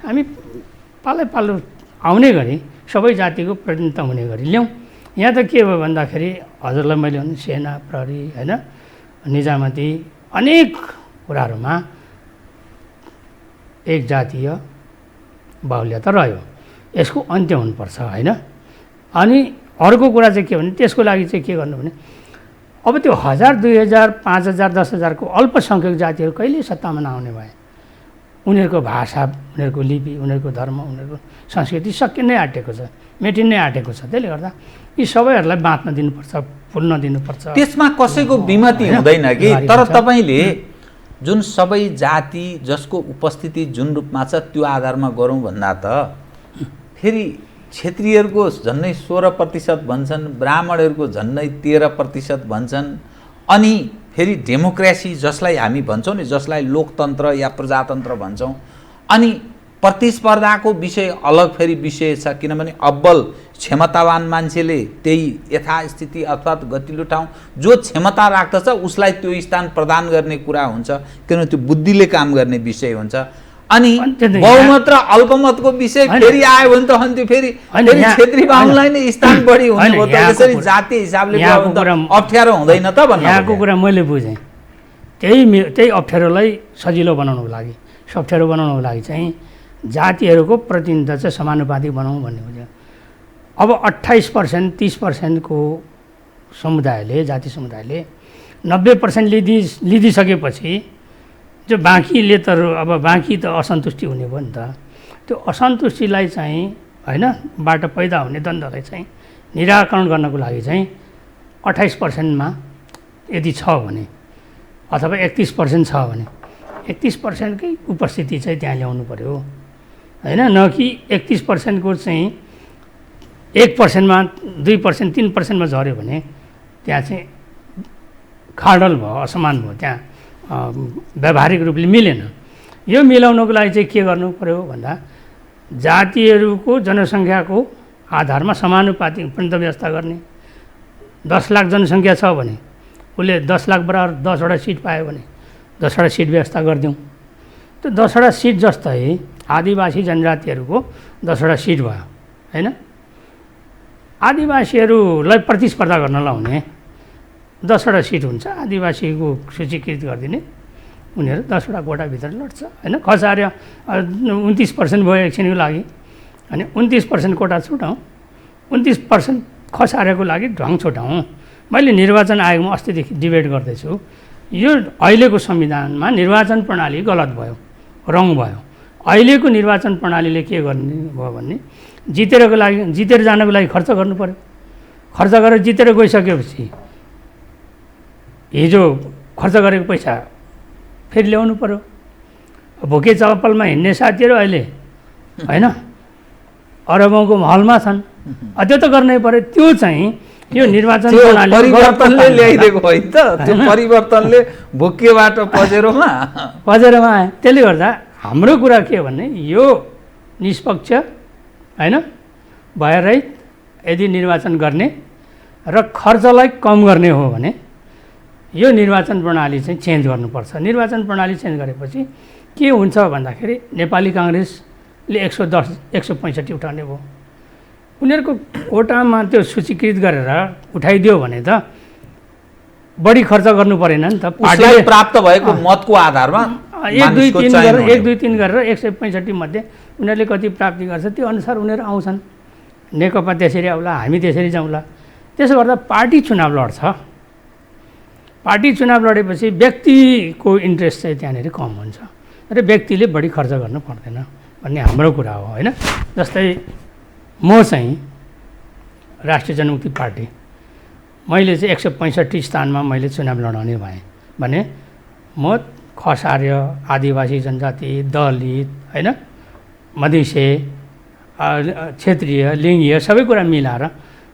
हामी पालो आउने गरी सबै जातिको प्रतिनिधित्व हुने गरी ल्याउँ। यहाँ त के भयो भन्दाखेरि हजुरलाई मैले भने सेना, प्रहरी होइन, निजामती, अनेक कुराहरूमा एक जातीय बाहुल्यता रह्यो। यसको अन्त्य हुनुपर्छ होइन। अनि अर्को कुरा चाहिँ के भने त्यसको लागि चाहिँ के गर्नु भने अब त्यो 1000, 2000, 5000, 10,000 को अल्पसङ्ख्यक जातिहरू कहिले सत्तामा नआउने भए? उनीहरूको भाषा, उनीहरूको लिपि, उनीहरूको धर्म, उनीहरूको संस्कृति सकिनै आँटेको छ, मेटिनै आँटेको छ। त्यसले गर्दा यी सबैहरूलाई बाँच्न दिनुपर्छ, फुल्न दिनुपर्छ। त्यसमा कसैको विमति हुँदैन कि, तर तपाईँले जुन सबै जाति जसको उपस्थिति जुन रूपमा छ त्यो आधारमा गरौँ भन्दा त फेरि क्षेत्रीयहरूको झन्डै 16% भन्छन्, ब्राह्मणहरूको झन्डै 13% भन्छन्, अनि फेरि डेमोक्रेसी जसलाई हामी भन्छौँ नि, जसलाई लोकतन्त्र या प्रजातन्त्र भन्छौँ, अनि प्रतिस्पर्धाको विषय अलग फेरि विषय छ। किनभने अब्बल क्षमतावान मान्छेले त्यही यथास्थिति अर्थात् गतिलो ठाउँ जो क्षमता राख्दछ उसलाई त्यो स्थान प्रदान गर्ने कुरा हुन्छ, किनभने त्यो बुद्धिले काम गर्ने विषय हुन्छ। अनि बहुमत र अल्पमतको विषय फेरि आयो भने त अन्त्य फेरि क्षेत्री बाहुनलाई नै स्थान बढी हुने हो त। यसरी जातीय हिसाबले अप्ठ्यारो हुँदैन त भन्नु? यहाँको कुरा मैले बुझेँ। त्यही अप्ठ्यारोलाई सजिलो बनाउनुको लागि, अप्ठ्यारो बनाउनुको लागि चाहिँ जातिहरूको प्रतिनिधित्व चाहिँ समानुपातिक बनाउँ भन्ने हुन्छ। अब 28%, 30% को समुदायले, जाति समुदायले 90% लिदिसकेपछि जो बाँकीले त अब बाँकी त असन्तुष्टि हुने भयो नि त। त्यो असन्तुष्टिलाई चाहिँ होइन बाट पैदा हुने द्वन्द्वलाई चाहिँ निराकरण गर्नको लागि चाहिँ 28%मा यदि छ भने अथवा 31% छ भने 31%कै उपस्थिति चाहिँ त्यहाँ ल्याउनु पर्यो होइन, न कि 31% को चाहिँ 1%मा 2%, 3%मा झऱ्यो भने त्यहाँ चाहिँ खाडल भयो, असमान भयो, त्यहाँ व्यावहारिक रूपले मिलेन। यो मिलाउनको लागि चाहिँ के गर्नु पर्यो भन्दा जातिहरूको जनसङ्ख्याको आधारमा समानुपातिक प्रतिनिधित्व व्यवस्था गर्ने। 10 लाख जनसङ्ख्या छ भने उसले 10 लाख बराबर 10वटा सिट पायो भने 10वटा सिट व्यवस्था गरिदिउँ। त्यो 10वटा सिट जस्तै आदिवासी जनजातिहरूको 10वटा सिट भयो होइन। आदिवासीहरूलाई प्रतिस्पर्धा गर्न लाउने 10वटा सिट हुन्छ, आदिवासीको सूचीकृत गरिदिने, उनीहरू 10वटा कोटाभित्र लड्छ होइन। खसार्य 29% भयो एकछिनको लागि, अनि 29% कोटा छुटाउँ, 29% खसारेको लागि ढङ छुटाउँ। मैले निर्वाचन आयोगमा अस्तिदेखि डिबेट गर्दैछु, यो अहिलेको संविधानमा निर्वाचन प्रणाली गलत भयो, रङ भयो। अहिलेको निर्वाचन प्रणालीले के गर्ने भयो भने जितेर जानको लागि खर्च गर्नु पर्यो। खर्च गरेर जितेर गइसकेपछि हिजो खर्च गरेको पैसा फेरि ल्याउनु पर्यो। भोके चप्पलमा हिँड्ने साथीहरू अहिले होइन अरबौँको महलमा छन्, त्यो त गर्नै पर्यो। त्यो चाहिँ यो निर्वाचन प्रणाली परिवर्तनले ल्याइदिएको होइन त, त्यो परिवर्तनले भोकेबाट पजेरोमा आयो। त्यसले गर्दा हाम्रो कुरा के भने यो निष्पक्ष होइन भएरै यदि निर्वाचन गर्ने र खर्चलाई कम गर्ने हो भने यो निर्वाचन प्रणाली चाहिँ चेन्ज गर्नुपर्छ। निर्वाचन प्रणाली चेन्ज गरेपछि के हुन्छ भन्दाखेरि नेपाली काङ्ग्रेसले 110, 165 उठाउने भयो। उनीहरूको कोटामा त्यो सूचीकृत गरेर उठाइदियो भने त बढी खर्च गर्नु परेन नि त। पार्टीले प्राप्त भएको मतको आधारमा 1-2-3 गरेर 165 मध्ये उनीहरूले कति प्राप्ति गर्छ त्यो अनुसार उनीहरू आउँछन्। नेकपा त्यसरी आउला, हामी त्यसरी जाउँला। त्यसो गर्दा पार्टी चुनाव लड्छ। पार्टी चुनाव लडेपछि व्यक्तिको इन्ट्रेस्ट चाहिँ त्यहाँनिर कम हुन्छ र व्यक्तिले बढी खर्च गर्नु पर्दैन भन्ने हाम्रो कुरा हो होइन। जस्तै म चाहिँ राष्ट्रिय जनमुक्ति पार्टी, मैले चाहिँ 165 स्थानमा मैले चुनाव लडाउने भएँ भने म खसार्य, आदिवासी जनजाति, दलित होइन, मधेसी, क्षेत्रीय, लिङ्गीय सबै कुरा मिलाएर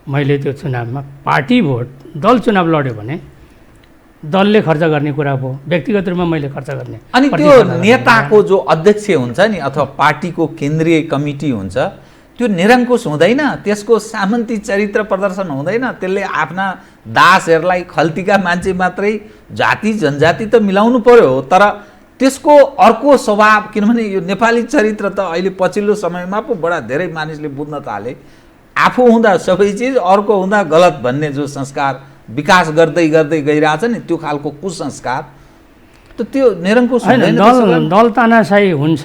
मैले त्यो चुनावमा पार्टी भोट दल चुनाव लड्यो भने दलले खर्च गर्ने कुरा भयो, व्यक्तिगत रूपमा मैले खर्च गर्ने। अनि त्यो नेताको जो अध्यक्ष हुन्छ नि अथवा पार्टीको केन्द्रीय कमिटी हुन्छ त्यो निरङ्कुश हुँदैन, त्यसको सामन्ती चरित्र प्रदर्शन हुँदैन। त्यसले आफ्ना दासहरूलाई खल्तीका मान्छे मात्रै जाति जनजाति त मिलाउनु पर्यो, तर त्यसको अर्को स्वभाव, किनभने यो नेपाली चरित्र त अहिले पछिल्लो समयमा पो बडा धेरै मानिसले बुझ्न थाले। आफू हुँदा सबै चिज, अर्को हुँदा गलत भन्ने जो संस्कार विकास गर्दै गर्दै गइरहेछ नि, त्यो खालको कुसंस्कार त त्यो निरङ्कुश हुँदैन। दल तानाशाही हुन्छ।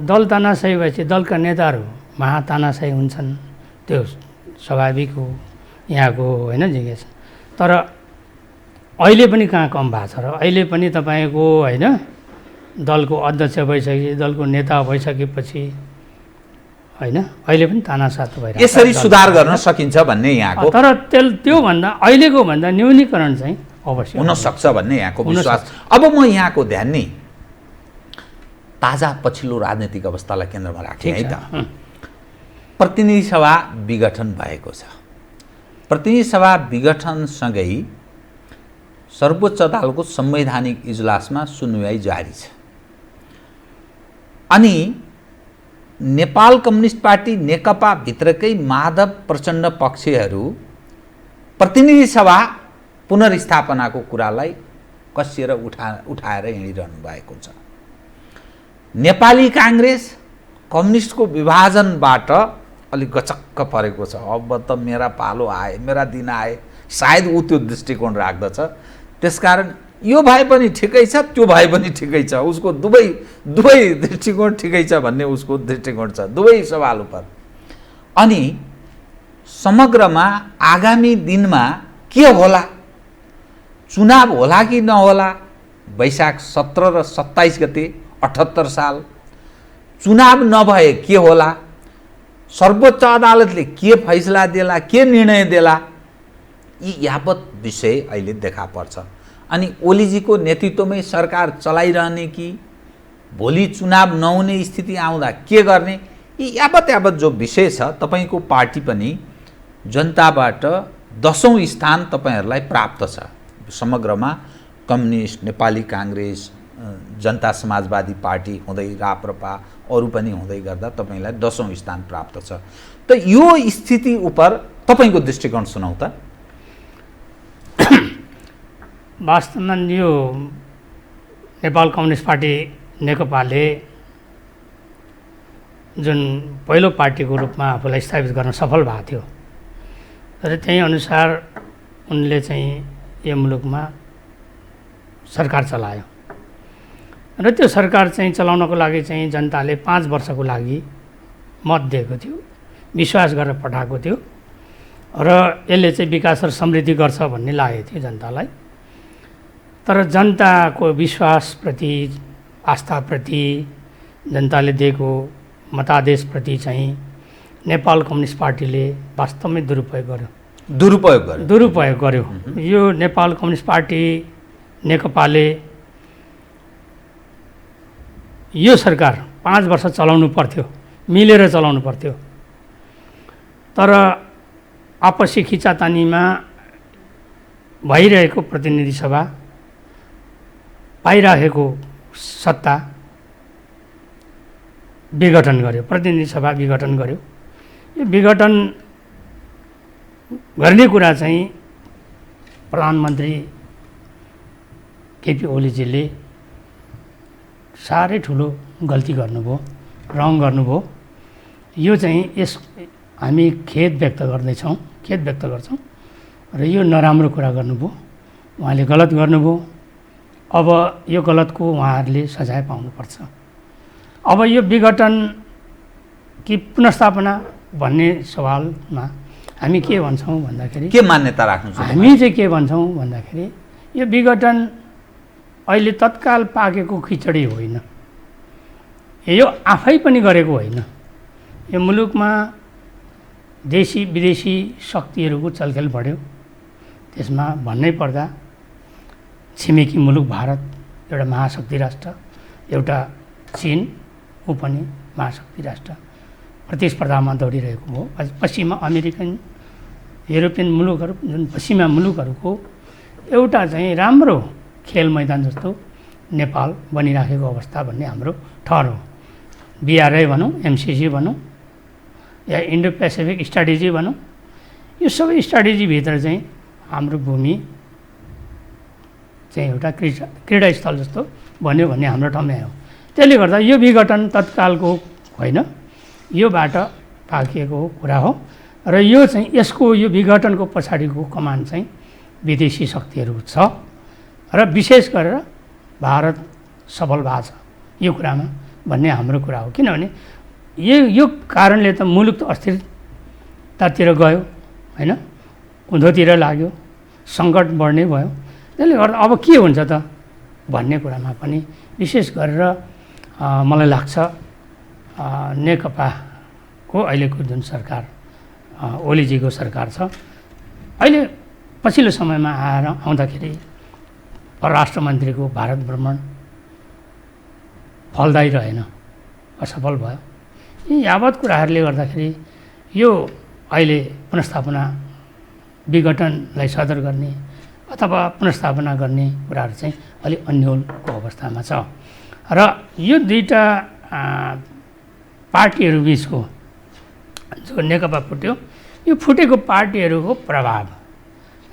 दल तानाशाही भएपछि दलका नेताहरू महातानाशाही हुन्छन्, त्यो स्वाभाविक हो यहाँको होइन जिज्ञासा। तर अहिले पनि कहाँ कम भएको छ र अहिले पनि तपाईँको होइन दलको अध्यक्ष भइसकेपछि दलको नेता भइसकेपछि होइन अहिले पनि तानासाथ भइरहेको छ। यसरी सुधार गर्न सकिन्छ भन्ने यहाँको तर त्योभन्दा अहिलेको भन्दा न्यूनीकरण चाहिँ अवश्य हुन सक्छ भन्ने यहाँको हुन विश्वास। अब म यहाँको ध्यान नि ताजा पछिल्लो राजनीतिक अवस्थालाई केन्द्रमा राखेँ है त। प्रतिनिधि सभा विघटन भएको छ। प्रतिनिधि सभा विघटनसँगै सर्वोच्च अदालतको संवैधानिक इजलासमा सुनवाई जारी छ। अनि नेपाल कम्युनिस्ट पार्टी नेकपा भित्रकै माधव प्रचण्ड पक्षहरू प्रतिनिधि सभा पुनर्स्थापनाको कुरालाई कसिएर उठाएर हिँडिरहनु भएको छ। नेपाली काङ्ग्रेस कम्युनिस्टको विभाजनबाट अलिक गचक्क परेको छ। अब त मेरा पालो आए, मेरा दिन आए, सायद ऊ त्यो दृष्टिकोण राख्दछ। त्यसकारण यो भए पनि ठिकै छ, त्यो भए पनि ठिकै छ, उसको दुवै दृष्टिकोण ठिकै छ भन्ने उसको दृष्टिकोण छ दुवै सवाल उपर। अनि समग्रमा आगामी दिनमा के होला, चुनाव होला कि नहोला, वैशाख 17 र 27 गते 78 साल चुनाव नभए के होला, सर्वोच्च अदालतले के फैसला देला, के निर्णय देला, यी यावत विषय अहिले देखा पर्छ। अनि ओलीजीको नेतृत्वमै सरकार चलाइरहने कि भोलि चुनाव नहुने स्थिति आउँदा के गर्ने, यी यावत जो विषय छ। तपाईँको पार्टी पनि जनताबाट 10औं स्थान तपाईँहरूलाई प्राप्त छ। समग्रमा कम्युनिस्ट, नेपाली काङ्ग्रेस, जनता समाजवादी पार्टी हुँदै राप्रपा अरू पनि हुँदै गर्दा तपाईँलाई 10औं स्थान प्राप्त छ। त यो स्थिति उपर तपाईँको दृष्टिकोण सुनाउ त। वास्तवमा यो नेपाल कम्युनिस्ट पार्टी नेकपाले जुन पहिलो पार्टीको रूपमा आफूलाई स्थापित गर्न सफल भएको थियो, तर त्यही अनुसार उनले चाहिँ यो मुलुकमा सरकार चलायो र त्यो सरकार चाहिँ चलाउनको लागि चाहिँ जनताले 5 वर्षको लागि मत दिएको थियो, विश्वास गरेर पठाएको थियो र यसले चाहिँ विकास र समृद्धि गर्छ भन्ने लागेको थियो जनतालाई। तर जनताको विश्वासप्रति, आस्थाप्रति, जनताले दिएको मतादेशप्रति चाहिँ नेपाल कम्युनिस्ट पार्टीले वास्तवमै दुरुपयोग गर्यो। यो नेपाल कम्युनिस्ट पार्टी नेकपाले यो सरकार 5 वर्ष चलाउनु पर्थ्यो, मिलेर चलाउनु पर्थ्यो। तर आपसी खिचातानीमा भइरहेको प्रतिनिधि सभा, पाइरहेको सत्ता विघटन गर्यो, प्रतिनिधि सभा विघटन गर्यो। यो विघटन गर्ने कुरा चाहिँ प्रधानमन्त्री केपी ओलीजीले साह्रै ठुलो गल्ती गर्नुभयो, रङ गर्नुभयो। यो चाहिँ हामी खेद व्यक्त गर्छौँ र यो नराम्रो कुरा गर्नुभयो, उहाँले गलत गर्नुभयो। अब यो गलतको उहाँहरूले सजाय पाउनुपर्छ। अब यो विघटन कि पुनर्स्थापना भन्ने सवालमा हामी के भन्छौँ भन्दाखेरि, के मान्यता राख्नु छ? हामी चाहिँ के भन्छौँ भन्दाखेरि यो विघटन अहिले तत्काल पाकेको खिचडी होइन, यो आफै पनि गरेको होइन। यो मुलुकमा देशी विदेशी शक्तिहरूको चलखेल बढ्यो। त्यसमा भन्नै पर्दा छिमेकी मुलुक भारत एउटा महाशक्ति राष्ट्र, एउटा चीन ऊ पनि महाशक्ति राष्ट्र प्रतिस्पर्धामा दौडिरहेको हो। पश्चिमा अमेरिकन, युरोपियन मुलुकहरू, जुन पश्चिमा मुलुकहरूको एउटा चाहिँ राम्रो खेल मैदान जस्तो नेपाल बनिराखेको अवस्था भन्ने हाम्रो ठहर हो। BRI भनौँ, MCC भनौँ या इन्डो पेसिफिक स्ट्राटेजी भनौँ, यो सबै स्ट्राटेजीभित्र चाहिँ हाम्रो भूमि चाहिँ एउटा क्रीडास्थल जस्तो बन्यो भन्ने हाम्रो ठम्याइ हो। त्यसले गर्दा यो विघटन तत्कालको होइन, यो बाटो पाकिएको कुरा हो र यो चाहिँ यो विघटनको पछाडिको कमान चाहिँ विदेशी शक्तिहरू छ र विशेष गरेर भारत सफल भएको छ यो कुरामा भन्ने हाम्रो कुरा हो। किनभने यो कारणले त मुलुक त अस्थिरतातिर गयो होइन, उँधोतिर लाग्यो, सङ्कट बढ्ने भयो। त्यसले गर्दा अब के हुन्छ त भन्ने कुरामा पनि विशेष गरेर मलाई लाग्छ नेकपाको अहिलेको जुन सरकार ओलीजीको सरकार छ, अहिले पछिल्लो समयमा आउँदाखेरि परराष्ट्र मन्त्रीको भारत भ्रमण फलदायी रहेन, असफल भयो। यी यावत कुराहरूले गर्दाखेरि यो अहिले पुनर्स्थापना विघटनलाई सदर गर्ने अथवा पुनर्स्थापना गर्ने कुराहरू चाहिँ अलिक अन्यलको अवस्थामा छ र यो दुईवटा पार्टीहरू बिचको जो नेकपा फुट्यो, यो फुटेको पार्टीहरूको प्रभाव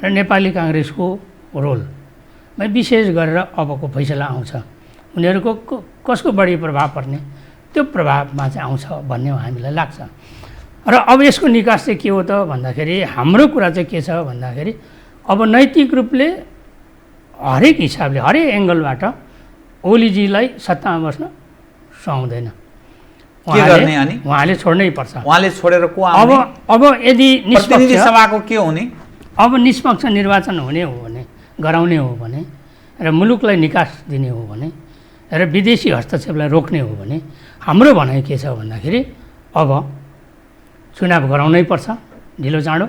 र नेपाली काङ्ग्रेसको रोलमा विशेष गरेर अबको फैसला आउँछ। उनीहरूको कसको बढी प्रभाव पर्ने, त्यो प्रभावमा चाहिँ आउँछ भन्ने हामीलाई लाग्छ। र अब यसको निकास चाहिँ के हो त भन्दाखेरि हाम्रो कुरा चाहिँ के छ भन्दाखेरि अब नैतिक रूपले हरेक हिसाबले हरेक एङ्गलबाट ओलीजीलाई सत्तामा बस्न सुहाउँदैन। के गर्ने अनि उहाँले छोड्नै पर्छ। उहाँले छोडेर को आउने? अब यदि प्रतिनिधि सभाको के हुने? अब निष्पक्ष निर्वाचन हुने हो भने, गराउने हो भने र मुलुकलाई निकास दिने हो भने र विदेशी हस्तक्षेपलाई रोक्ने हो भने हाम्रो भनाइ के छ भन्दाखेरि अब चुनाव गराउनै पर्छ ढिलो चाँडो।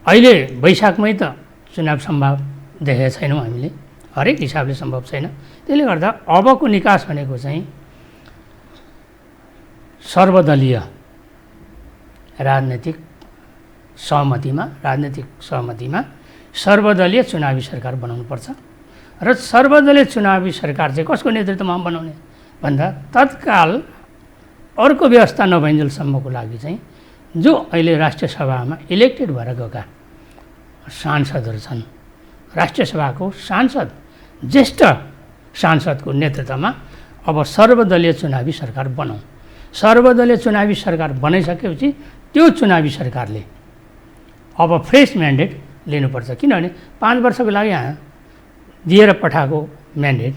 अहिले वैशाखमै त चुनाव सम्भव देखेका छैनौँ हामीले, हरेक हिसाबले सम्भव छैन। त्यसले गर्दा अबको निकास भनेको चाहिँ सर्वदलीय राजनीतिक सहमतिमा सर्वदलीय चुनावी सरकार बनाउनुपर्छ। र सर्वदलीय चुनावी सरकार चाहिँ कसको नेतृत्वमा बनाउने भन्दा तत्काल अर्को व्यवस्था नभइन्जेलसम्मको लागि चाहिँ जो अहिले राष्ट्रिय सभामा इलेक्टेड भएर गएका सांसदहरू छन्, राष्ट्रिय सभाको सांसद ज्येष्ठ सांसदको नेतृत्वमा अब सर्वदलीय चुनावी सरकार बनाऊँ। सर्वदलीय चुनावी सरकार बनाइसकेपछि त्यो चुनावी सरकारले अब फ्रेस म्यान्डेट लिनुपर्छ, किनभने 5 वर्षको लागि दिएर पठाएको म्यान्डेट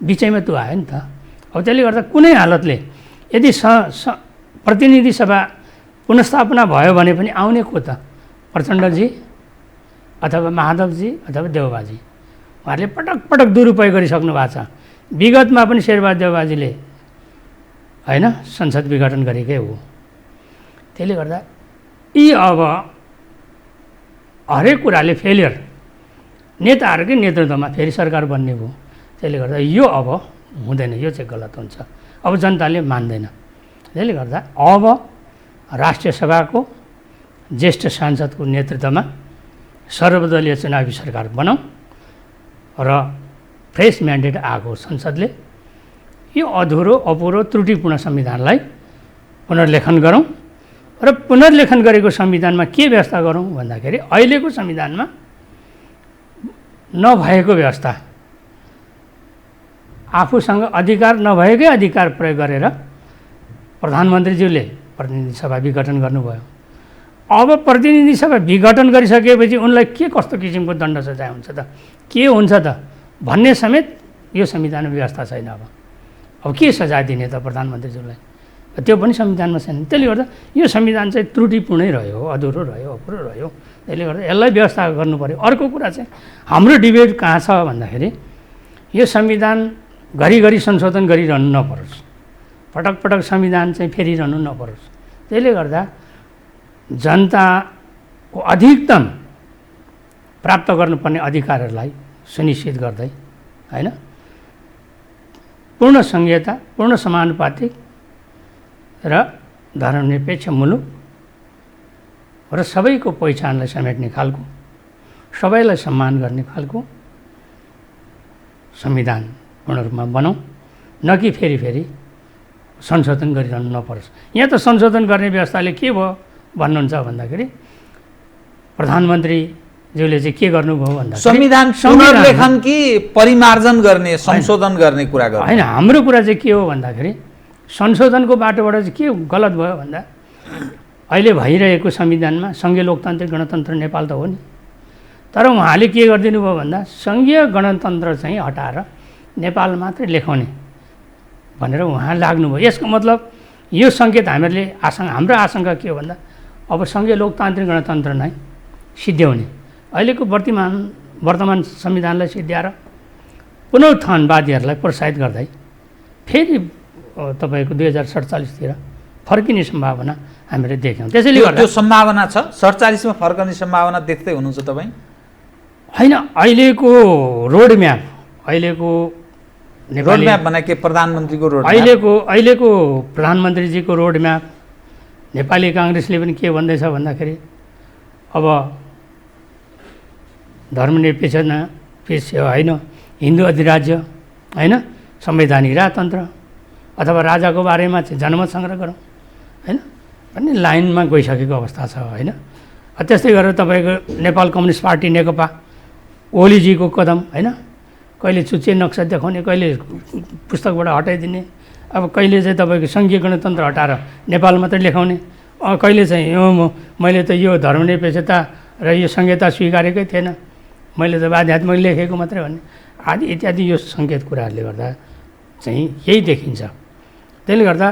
बिचैमा त्यो आयो नि त। अब त्यसले गर्दा कुनै हालतले यदि प्रतिनिधि सभा पुनर्स्थापना भयो भने पनि आउने को त प्रचण्डजी अथवा माधवजी अथवा देउबाजी, उहाँहरूले पटक पटक दुरुपयोग गरिसक्नु भएको छ। विगतमा पनि शेरबहादुर देउबाजीले होइन संसद विघटन गरेकै हो। त्यसले गर्दा यी अब हरेक कुराले फेलियर, नेताहरूकै नेतृत्वमा फेरि सरकार बन्ने भयो। त्यसले गर्दा यो अब हुँदैन, यो चाहिँ गलत हुन्छ। अब जनताले मान्दैन। त्यसले गर्दा अब राष्ट्रिय सभाको ज्येष्ठ सांसदको नेतृत्वमा सर्वदलीय चुनावी सरकार बनाऊँ र फ्रेस म्यान्डेट आएको संसदले यो अधुरो अपुरो त्रुटिपूर्ण संविधानलाई पुनर्लेखन गरौँ र पुनर्लेखन गरेको संविधानमा के व्यवस्था गरौँ भन्दाखेरि अहिलेको संविधानमा नभएको व्यवस्था, आफूसँग अधिकार नभएकै अधिकार प्रयोग गरेर प्रधानमन्त्रीज्यूले प्रतिनिधि सभा विघटन गर्नुभयो। अब प्रतिनिधि सभा विघटन गरिसकेपछि उनलाई के कस्तो किसिमको दण्ड सजाय हुन्छ त, के हुन्छ त भन्ने समेत यो संविधानमा व्यवस्था छैन। अब के सजाय दिने त प्रधानमन्त्रीज्यूलाई, त्यो पनि संविधानमा छैन। त्यसले गर्दा यो संविधान चाहिँ त्रुटिपूर्णै रह्यो, अधुरो रह्यो, अपुरो रह्यो। त्यसले गर्दा यसलाई व्यवस्था गर्नु पऱ्यो। अर्को कुरा चाहिँ हाम्रो डिबेट कहाँ छ भन्दाखेरि यो संविधान घरिघरि संशोधन गरिरहनु नपरोस्, पटक पटक संविधान चाहिँ फेरिरहनु नपरोस्। त्यसले गर्दा जनताको अधिकतम प्राप्त गर्नुपर्ने अधिकारहरूलाई सुनिश्चित गर्दै होइन, पूर्ण संहिता, पूर्ण समानुपातिक र धर्मनिरपेक्ष मुलुक र सबैको पहिचानलाई समेट्ने खालको, सबैलाई सम्मान गर्ने खालको संविधान पूर्ण रूपमा बनाऊँ, न कि फेरि फेरि संशोधन गरिरहनु नपरोस्। यहाँ त संशोधन गर्ने व्यवस्थाले के भयो भन्नुहुन्छ भन्दाखेरि प्रधानमन्त्रीज्यूले चाहिँ के गर्नुभयो भन्दा संविधान पुनर्लेखन कि परिमार्जन गर्ने, संशोधन गर्ने कुरा गर्नु होइन। हाम्रो कुरा चाहिँ के हो भन्दाखेरि संशोधनको बाटोबाट चाहिँ के गलत भयो भन्दा अहिले भइरहेको संविधानमा सङ्घीय लोकतान्त्रिक गणतन्त्र नेपाल त हो नि, तर उहाँले के गरिदिनु भयो भन्दा सङ्घीय गणतन्त्र चाहिँ हटाएर नेपाल मात्रै लेखाउने भनेर उहाँ लाग्नुभयो। यसको मतलब यो सङ्केत हामीले हाम्रो आशंका के हो भन्दा अब सङ्घीय लोकतान्त्रिक गणतन्त्र नै सिद्ध्याउने, अहिलेको वर्तमान वर्तमान संविधानलाई सिद्ध्याएर पुनरुत्थानवादीहरूलाई प्रोत्साहित गर्दै फेरि तपाईँको 2047तिर फर्किने सम्भावना हामीले देख्यौँ। त्यसैले गर्दा त्यो सम्भावना छ 47 मा फर्कने सम्भावना देख्दै हुनुहुन्छ तपाईँ? होइन, अहिलेको रोडम्याप, अहिलेको नेपाली रोडम्याप भने के प्रधानमन्त्रीको रोडम्याप? अहिलेको प्रधानमन्त्रीजीको रोडम्याप नेपाली काङ्ग्रेसले पनि के भन्दैछ भन्दाखेरि अब धर्मनिरपेक्ष होइन, हिन्दू अधिराज्य होइन, संवैधानिक राजतन्त्र अथवा राजाको बारेमा चाहिँ जनमत सङ्ग्रह गरौँ होइन भन्ने लाइनमा गइसकेको अवस्था छ होइन। त्यस्तै गरेर तपाईँको नेपाल कम्युनिस्ट पार्टी नेकपा ओलीजीको कदम होइन, कहिले चुच्चे नक्सा देखाउने, कहिले पुस्तकबाट हटाइदिने, अब कहिले चाहिँ तपाईँको सङ्घीय गणतन्त्र हटाएर नेपाल मात्रै लेखाउने, कहिले चाहिँ यो मैले त यो धर्मनिरपेक्षता र यो संहिता स्वीकारेकै थिएन, मैले त आध्यात्मिक लेखेको मात्रै भन्ने आदि इत्यादि यो सङ्केत कुराहरूले गर्दा चाहिँ यही देखिन्छ। त्यसले गर्दा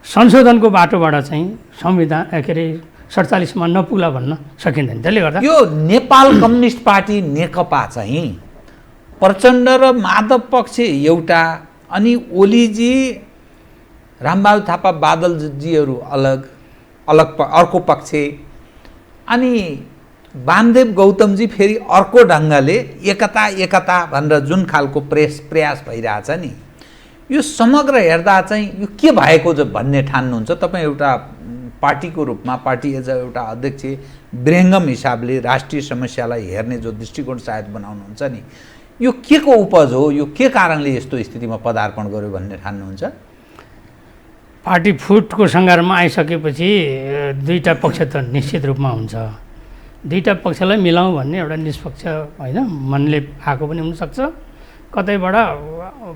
संशोधनको बाटोबाट चाहिँ संविधान के अरे 47 मा नपुग्ला भन्न सकिँदैन। त्यसले गर्दा यो नेपाल कम्युनिस्ट पार्टी नेकपा चाहिँ प्रचण्ड र माधव पक्ष एउटा, अनि ओलीजी रामबहादुर थापा बादलजीहरू अलग अर्को पक्ष, अनि वामदेव गौतमजी फेरि अर्को ढङ्गले एकता भनेर जुन खालको प्रयास भइरहेछ नि, यो समग्र हेर्दा चाहिँ यो के भएको भन्ने ठान्नुहुन्छ तपाईँ? एउटा पार्टीको रूपमा, पार्टी एज एउटा अध्यक्ष विहङ्गम हिसाबले राष्ट्रिय समस्यालाई हेर्ने जो दृष्टिकोण सायद बनाउनुहुन्छ नि, यो के को उपज हो? यो के कारणले यस्तो स्थितिमा पदार्पण गर्यो भन्ने ठान्नुहुन्छ? पार्टी फुटको सङ्घारमा आइसकेपछि दुईवटा पक्ष त निश्चित रूपमा हुन्छ। दुईवटा पक्षलाई मिलाउँ भन्ने एउटा निष्पक्ष होइन मनले आएको पनि हुनसक्छ, कतैबाट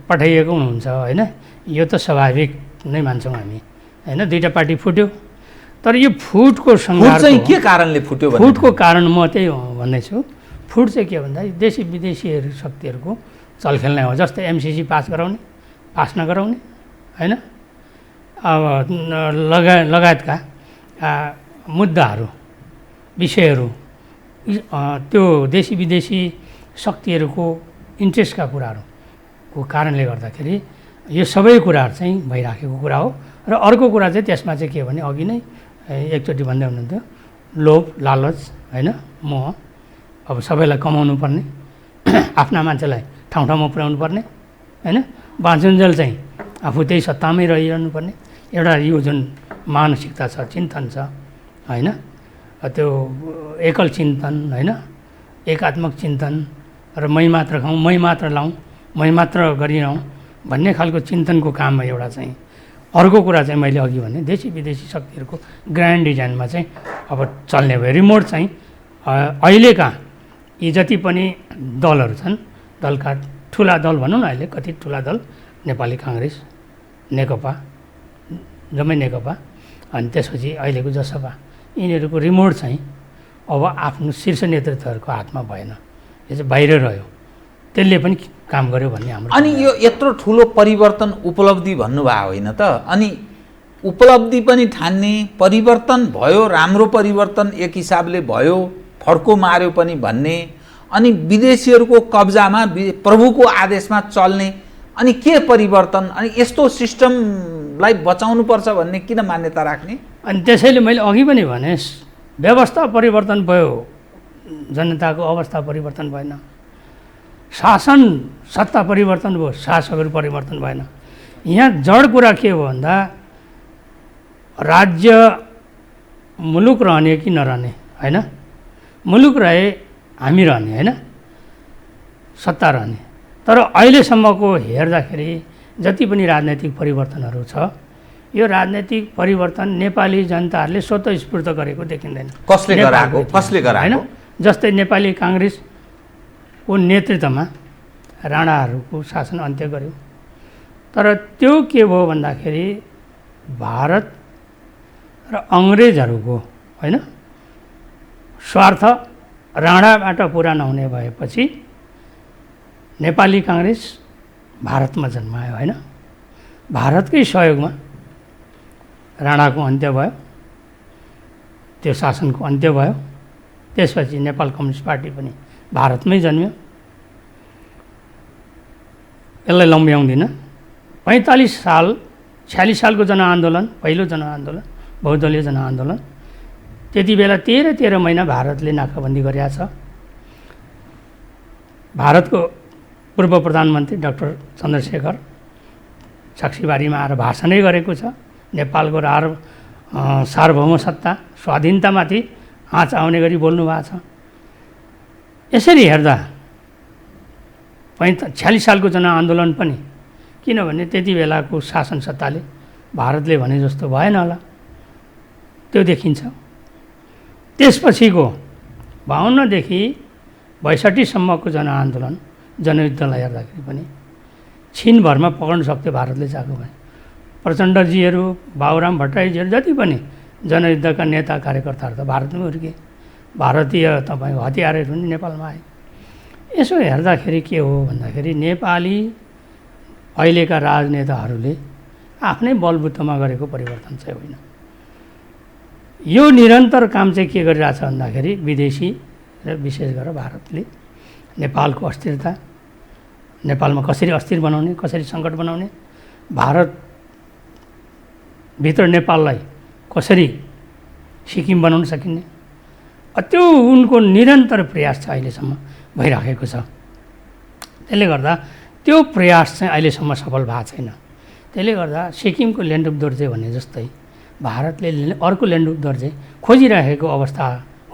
पठाइएको पनि हुन्छ होइन। यो त स्वाभाविक नै मान्छौँ हामी होइन। दुईवटा पार्टी फुट्यो, तर यो फुटको सङ्घार चाहिँ के कारणले फुट्यो? फुटको कारण म त्यही भन्दैछु। फुट चाहिँ के भन्दा देशी विदेशी शक्तिहरूको चलखेल नै हो। जस्तै एमसिसी पास नगराउने होइन, अब लगायतका मुद्दाहरू विषयहरू त्यो देशी विदेशी शक्तिहरूको इन्ट्रेस्टका कुराहरूको कारणले गर्दाखेरि यो सबै कुराहरू चाहिँ भइराखेको कुरा हो। र अर्को कुरा चाहिँ त्यसमा चाहिँ के भने अघि नै एकचोटि भन्दै हुनुहुन्थ्यो, लोभ लालच होइन, मोह, अब सबैलाई कमाउनु पर्ने, आफ्ना मान्छेलाई ठाउँ ठाउँमा पुर्याउनु पर्ने होइन, बाँचुन्जेल चाहिँ आफू त्यही सत्तामै रहिरहनु पर्ने एउटा यो जुन मानसिकता छ, चिन्तन छ होइन, त्यो एकल चिन्तन होइन, एकात्मक चिन्तन र मै मात्र खाउँ, मै मात्र लाउँ, मै मात्र गरिरहँ भन्ने खालको चिन्तनको काममा एउटा चाहिँ अर्को कुरा चाहिँ मैले अघि भने देशी विदेशी शक्तिहरूको ग्रान्ड डिजाइनमा चाहिँ अब चल्ने भयो। रिमोट चाहिँ अहिलेका यी जति पनि दलहरू छन्, दलका ठुला दल भनौँ न, अहिले कति ठुला दल, नेपाली काङ्ग्रेस, नेकपा, जम्मै नेकपा, अनि त्यसपछि अहिलेको जसपा, यिनीहरूको रिमोट चाहिँ अब आफ्नो शीर्ष नेतृत्वहरूको हातमा भएन, यो चाहिँ बाहिर रह्यो। त्यसले पनि काम गर्यो भन्ने हाम्रो। अनि यो यत्रो ठुलो परिवर्तन उपलब्धि भन्नुभयो होइन त, अनि उपलब्धि पनि ठान्ने, परिवर्तन भयो, राम्रो परिवर्तन एक हिसाबले भयो, फड्को मार्यो पनि भन्ने, अनि विदेशीहरूको कब्जामा प्रभुको आदेशमा चल्ने, अनि के परिवर्तन, अनि यस्तो सिस्टमलाई बचाउनुपर्छ भन्ने किन मान्यता राख्ने? अनि त्यसैले मैले अघि पनि भने व्यवस्था परिवर्तन भयो, जनताको अवस्था परिवर्तन भएन, शासन सत्ता परिवर्तन भयो, शासकहरू परिवर्तन भएन। यहाँ जड कुरा के हो भन्दा राज्य मुलुक रहने कि नरहने होइन, मुलुक रहे हामी रहने होइन, सत्ता रहने। तर अहिलेसम्मको हेर्दाखेरि जति पनि राजनैतिक परिवर्तनहरू छ, यो राजनैतिक परिवर्तन नेपाली जनताहरूले स्वतःस्फूर्त गरेको देखिँदैन। कसले गराएको होइन, जस्तै नेपाली काङ्ग्रेसको नेतृत्वमा राणाहरूको शासन अन्त्य गर्यो, तर त्यो के भयो भन्दाखेरि भारत र अङ्ग्रेजहरूको होइन स्वार्थ राणाबाट पुरा नहुने भएपछि नेपाली काङ्ग्रेस भारतमा जन्मायो होइन, भारतकै सहयोगमा राणाको अन्त्य भयो, त्यो शासनको अन्त्य भयो। त्यसपछि नेपाल कम्युनिस्ट पार्टी पनि भारतमै जन्म्यो। यसलाई लम्ब्याउँदिनँ। 45 साल 46 सालको जनआन्दोलन, पहिलो जनआन्दोलन, बहुदलीय जनआन्दोलन, त्यति बेला 13 महिना भारतले नाकाबन्दी गरेका छ। भारतको पूर्व प्रधानमन्त्री डाक्टर चन्द्रशेखर साक्षीबारीमा आएर भाषणै गरेको छ। नेपालको सार्वभौम सत्ता स्वाधीनतामाथि आँच आउने गरी बोल्नु भएको छ। यसरी हेर्दा 46 सालको जनआन्दोलन पनि, किनभने त्यति बेलाको शासन सत्ताले भारतले भने जस्तो भएन होला, त्यो देखिन्छ। त्यसपछिको 52 देखि 62 सम्मको जनआन्दोलन, जनयुद्धलाई हेर्दाखेरि पनि छिनभरमा पक्र्न सक्थ्यो भारतले चाहेको भने। प्रचण्डजीहरू, बाबुराम भट्टराईजीहरू जति पनि जनयुद्धका नेता कार्यकर्ताहरू त भारतमै हुर्के। भारतीय तपाईँको हतियारहरू पनि नेपालमा आए। यसो हेर्दाखेरि के हो भन्दाखेरि नेपाली अहिलेका राजनेताहरूले आफ्नै बलबुतामा गरेको परिवर्तन चाहिँ होइन। यो निरन्तर काम चाहिँ के गरिरहेछ भन्दाखेरि विदेशी र विशेष गरेर भारतले नेपालको अस्थिरता, नेपालमा कसरी अस्थिर बनाउने, कसरी सङ्कट बनाउने, भारतभित्र नेपाललाई कसरी सिक्किम बनाउन सकिने, त्यो उनको निरन्तर प्रयास चाहिँ अहिलेसम्म भइराखेको छ। त्यसले गर्दा त्यो प्रयास चाहिँ अहिलेसम्म सफल भएको छैन। त्यसले गर्दा सिक्किमको ल्यान्ड अफ दोर्जे भने जस्तै भारतले अर्को ल्यान्ड अफ दोर्जे खोजिरहेको अवस्था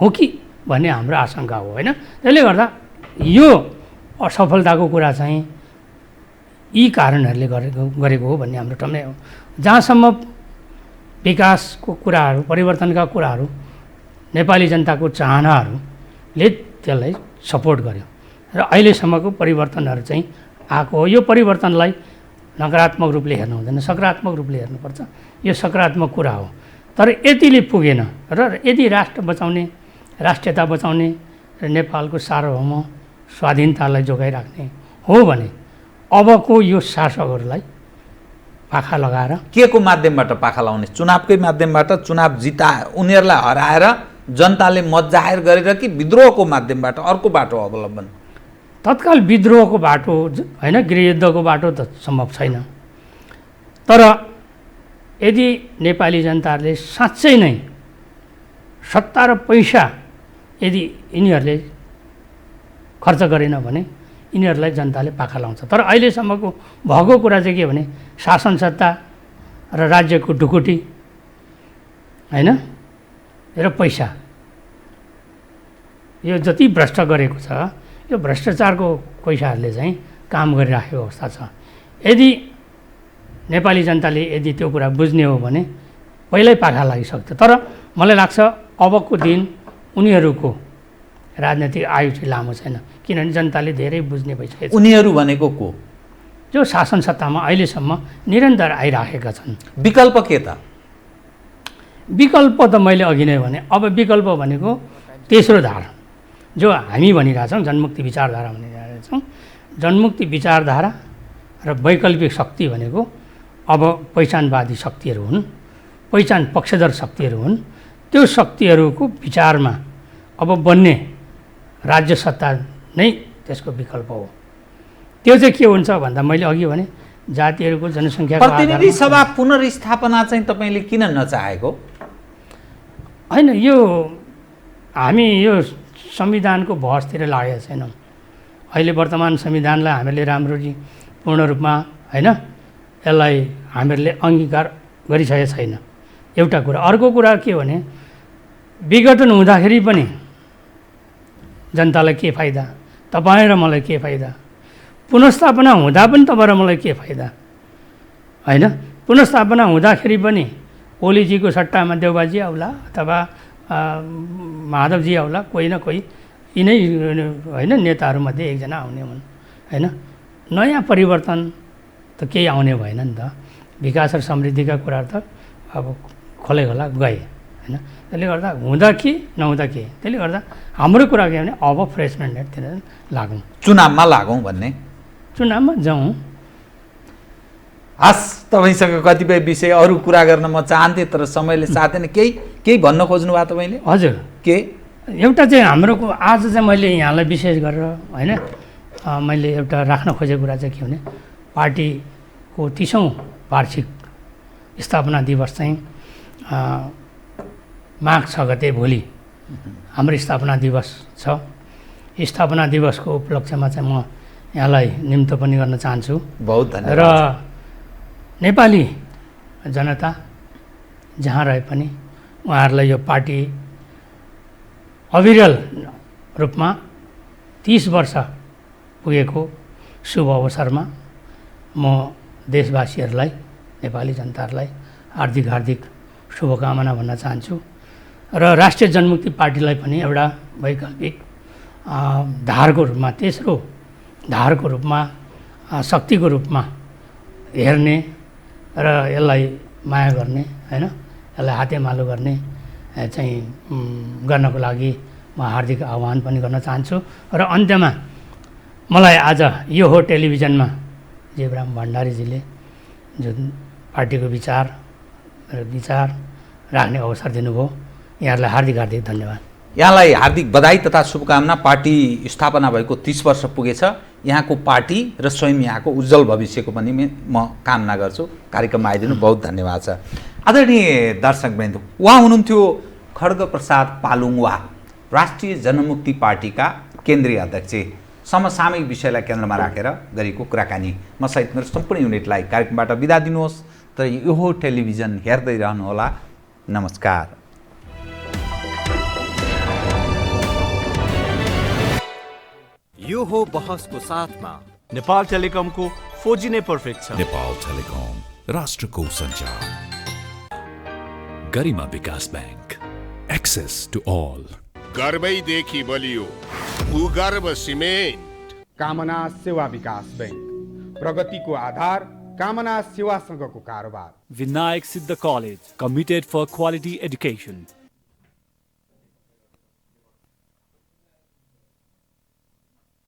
हो कि भन्ने हाम्रो आशंका हो, होइन? त्यसले गर्दा यो असफलताको कुरा चाहिँ यी कारणहरूले गरेको हो भन्ने हाम्रो ठम्मै हो। जहाँसम्म विकासको कुराहरू, परिवर्तनका कुराहरू नेपाली जनताको चाहनाहरूले त्यसलाई सपोर्ट गर्यो र अहिलेसम्मको परिवर्तनहरू चाहिँ आएको हो। यो परिवर्तनलाई नकारात्मक रूपले हेर्नु हुँदैन, सकारात्मक रूपले हेर्नुपर्छ। यो सकारात्मक कुरा हो। तर यतिले पुगेन र यदि राष्ट्र बचाउने, राष्ट्रियता बचाउने र नेपालको सार्वभौम स्वाधीनतालाई जोगाइराख्ने हो भने अबको यो शासकहरूलाई पाखा लगाएर के को माध्यमबाट पाखा लगाउने? चुनावकै माध्यमबाट, चुनाव जिता उनीहरूलाई हराएर जनताले मत जाहेर गरेर कि विद्रोहको माध्यमबाट, अर्को बाटो अवलम्बन? तत्काल विद्रोहको बाटो होइन, गृहयुद्धको बाटो त सम्भव छैन। तर यदि नेपाली जनताहरूले साँच्चै नै सत्ता र पैसा यदि यिनीहरूले खर्च गरेन भने यिनीहरूलाई जनताले पाखा लाउँछ। तर अहिलेसम्मको भएको कुरा चाहिँ के भने शासन सत्ता र राज्यको ढुकुटी, होइन, र पैसा, यो जति भ्रष्ट गरेको छ, यो भ्रष्टाचारको पैसाहरूले चाहिँ काम गरिराखेको अवस्था छ। यदि नेपाली जनताले यदि त्यो कुरा बुझ्ने हो भने पहिल्यै पाखा लागिसक्थ्यो। तर मलाई लाग्छ अबको दिन उनीहरूको राजनैतिक आयु चाहिँ लामो छैन, किनभने जनताले धेरै बुझ्ने भइसकेको छ। उनीहरू भनेको को? जो शासन सत्तामा अहिलेसम्म निरन्तर आइराखेका छन्। विकल्प के त? विकल्प त मैले अघि नै भने, अब विकल्प भनेको तेस्रो धारा जो हामी भनिरहेछौँ, जनमुक्ति विचारधारा भनिरहेछौँ। जनमुक्ति विचारधारा र वैकल्पिक शक्ति भनेको अब पहिचानवादी शक्तिहरू हुन्, पहिचान पक्षधर शक्तिहरू हुन्। त्यो शक्तिहरूको विचारमा अब बन्ने राज्य सत्ता नै त्यसको विकल्प हो। त्यो चाहिँ के हुन्छ भन्दा मैले अघि भने जातिहरूको जनसङ्ख्याको प्रतिनिधि सभा पुनर्स्थापना चाहिँ तपाईँले किन नचाहेको? होइन, यो हामी यो संविधानको बहसतिर लागेका छैनौँ। अहिले वर्तमान संविधानलाई हामीले राम्ररी पूर्ण रूपमा, होइन, यसलाई हामीहरूले अङ्गीकार गरिसकेका छैन, एउटा कुरा। अर्को कुरा के भने विघटन हुँदाखेरि पनि जनतालाई के फाइदा, तपाईँ र मलाई के फाइदा, पुनर्स्थापना हुँदा पनि तपाईँ र मलाई के फाइदा, होइन? पुनर्स्थापना हुँदाखेरि पनि ओलीजीको सट्टामा देउबाजी आउला अथवा माधवजी आउला, कोही न कोही यिनै, होइन, नेताहरूमध्ये एकजना आउने हुन्, होइन? नयाँ परिवर्तन त केही आउने भएन नि त। विकास र समृद्धिका कुराहरू त अब खोलै खोला गए, होइन? त्यसले गर्दा हुँदा के नहुँदा के। त्यसले गर्दा हाम्रो कुरा के भने अब फ्रेस म्यान्डेटतिर लागौँ, चुनावमा लागौँ भन्ने। चुनावमा जाउँ। हस्, तपाईँसँग कतिपय विषय अरू कुरा गर्न म चाहन्थेँ तर समयले साथेन। केही भन्न खोज्नु भयो तपाईँले? हजुर, के? एउटा चाहिँ हाम्रो आज चाहिँ मैले यहाँलाई विशेष गरेर होइन मैले एउटा राख्न खोजेको कुरा चाहिँ के भने पार्टीको 30औं वार्षिक स्थापना दिवस चाहिँ माघ 6 गते भोलि हाम्रो स्थापना दिवस छ। स्थापना दिवसको उपलक्ष्यमा चाहिँ म यहाँलाई निम्तो पनि गर्न चाहन्छु। बहुत धन्यवाद। र नेपाली जनता जहाँ रहे पनि उहाँहरूलाई यो पार्टी अविरल रूपमा 30 वर्ष पुगेको शुभ अवसरमा म देशवासीहरूलाई नेपाली जनताहरूलाई हार्दिक शुभकामना भन्न चाहन्छु। र राष्ट्रिय जनमुक्ति पार्टीलाई पनि एउटा वैकल्पिक धारको रूपमा, तेस्रो धारको रूपमा, शक्तिको रूपमा हेर्ने र यसलाई माया गर्ने होइन, यसलाई हातेमालो गर्ने चाहिँ गर्नको लागि म हार्दिक आह्वान पनि गर्न चाहन्छु। र अन्त्यमा मलाई आज यो हो टेलिभिजनमा जीवराम भण्डारीजीले जुन पार्टीको विचार राख्ने अवसर दिनुभयो, यहाँहरूलाई हार्दिक धन्यवाद। यहाँलाई हार्दिक बधाई तथा शुभकामना। पार्टी स्थापना भएको 30 वर्ष पुगेछ। यहाँको पार्टी र स्वयं यहाँको उज्जवल भविष्यको पनि म कामना गर्छु। कार्यक्रममा आइदिनु बहुत धन्यवाद छ। आदरणीय दर्शकवृन्द, उहाँ हुनुहुन्थ्यो खड्ग प्रसाद पालुङवा, राष्ट्रिय जनमुक्ति पार्टीका केन्द्रीय अध्यक्ष। समसामयिक विषयलाई केन्द्रमा राखेर गरेको कुराकानी। म सहित मेरो सम्पूर्ण युनिटलाई कार्यक्रमबाट बिदा दिनुहोस्। तर यो टेलिभिजन हेर्दै रहनुहोला। नमस्कार। यो हो बहसको साथमा नेपाल टेलिकमको 4G नै पर्फेक्ट छ। Nepal Telecom, राष्ट्रको सञ्चार। गरिमा विकास ब्याङ्क, एक्सेस टु अल। गर्वैदेखि बलियो भूगर्भ सिमेन्ट। कामना सेवा विकास बैंक, प्रगतिको आधार कामना सेवासँगको कारोबार। Vinayak Siddha College, committed for quality education.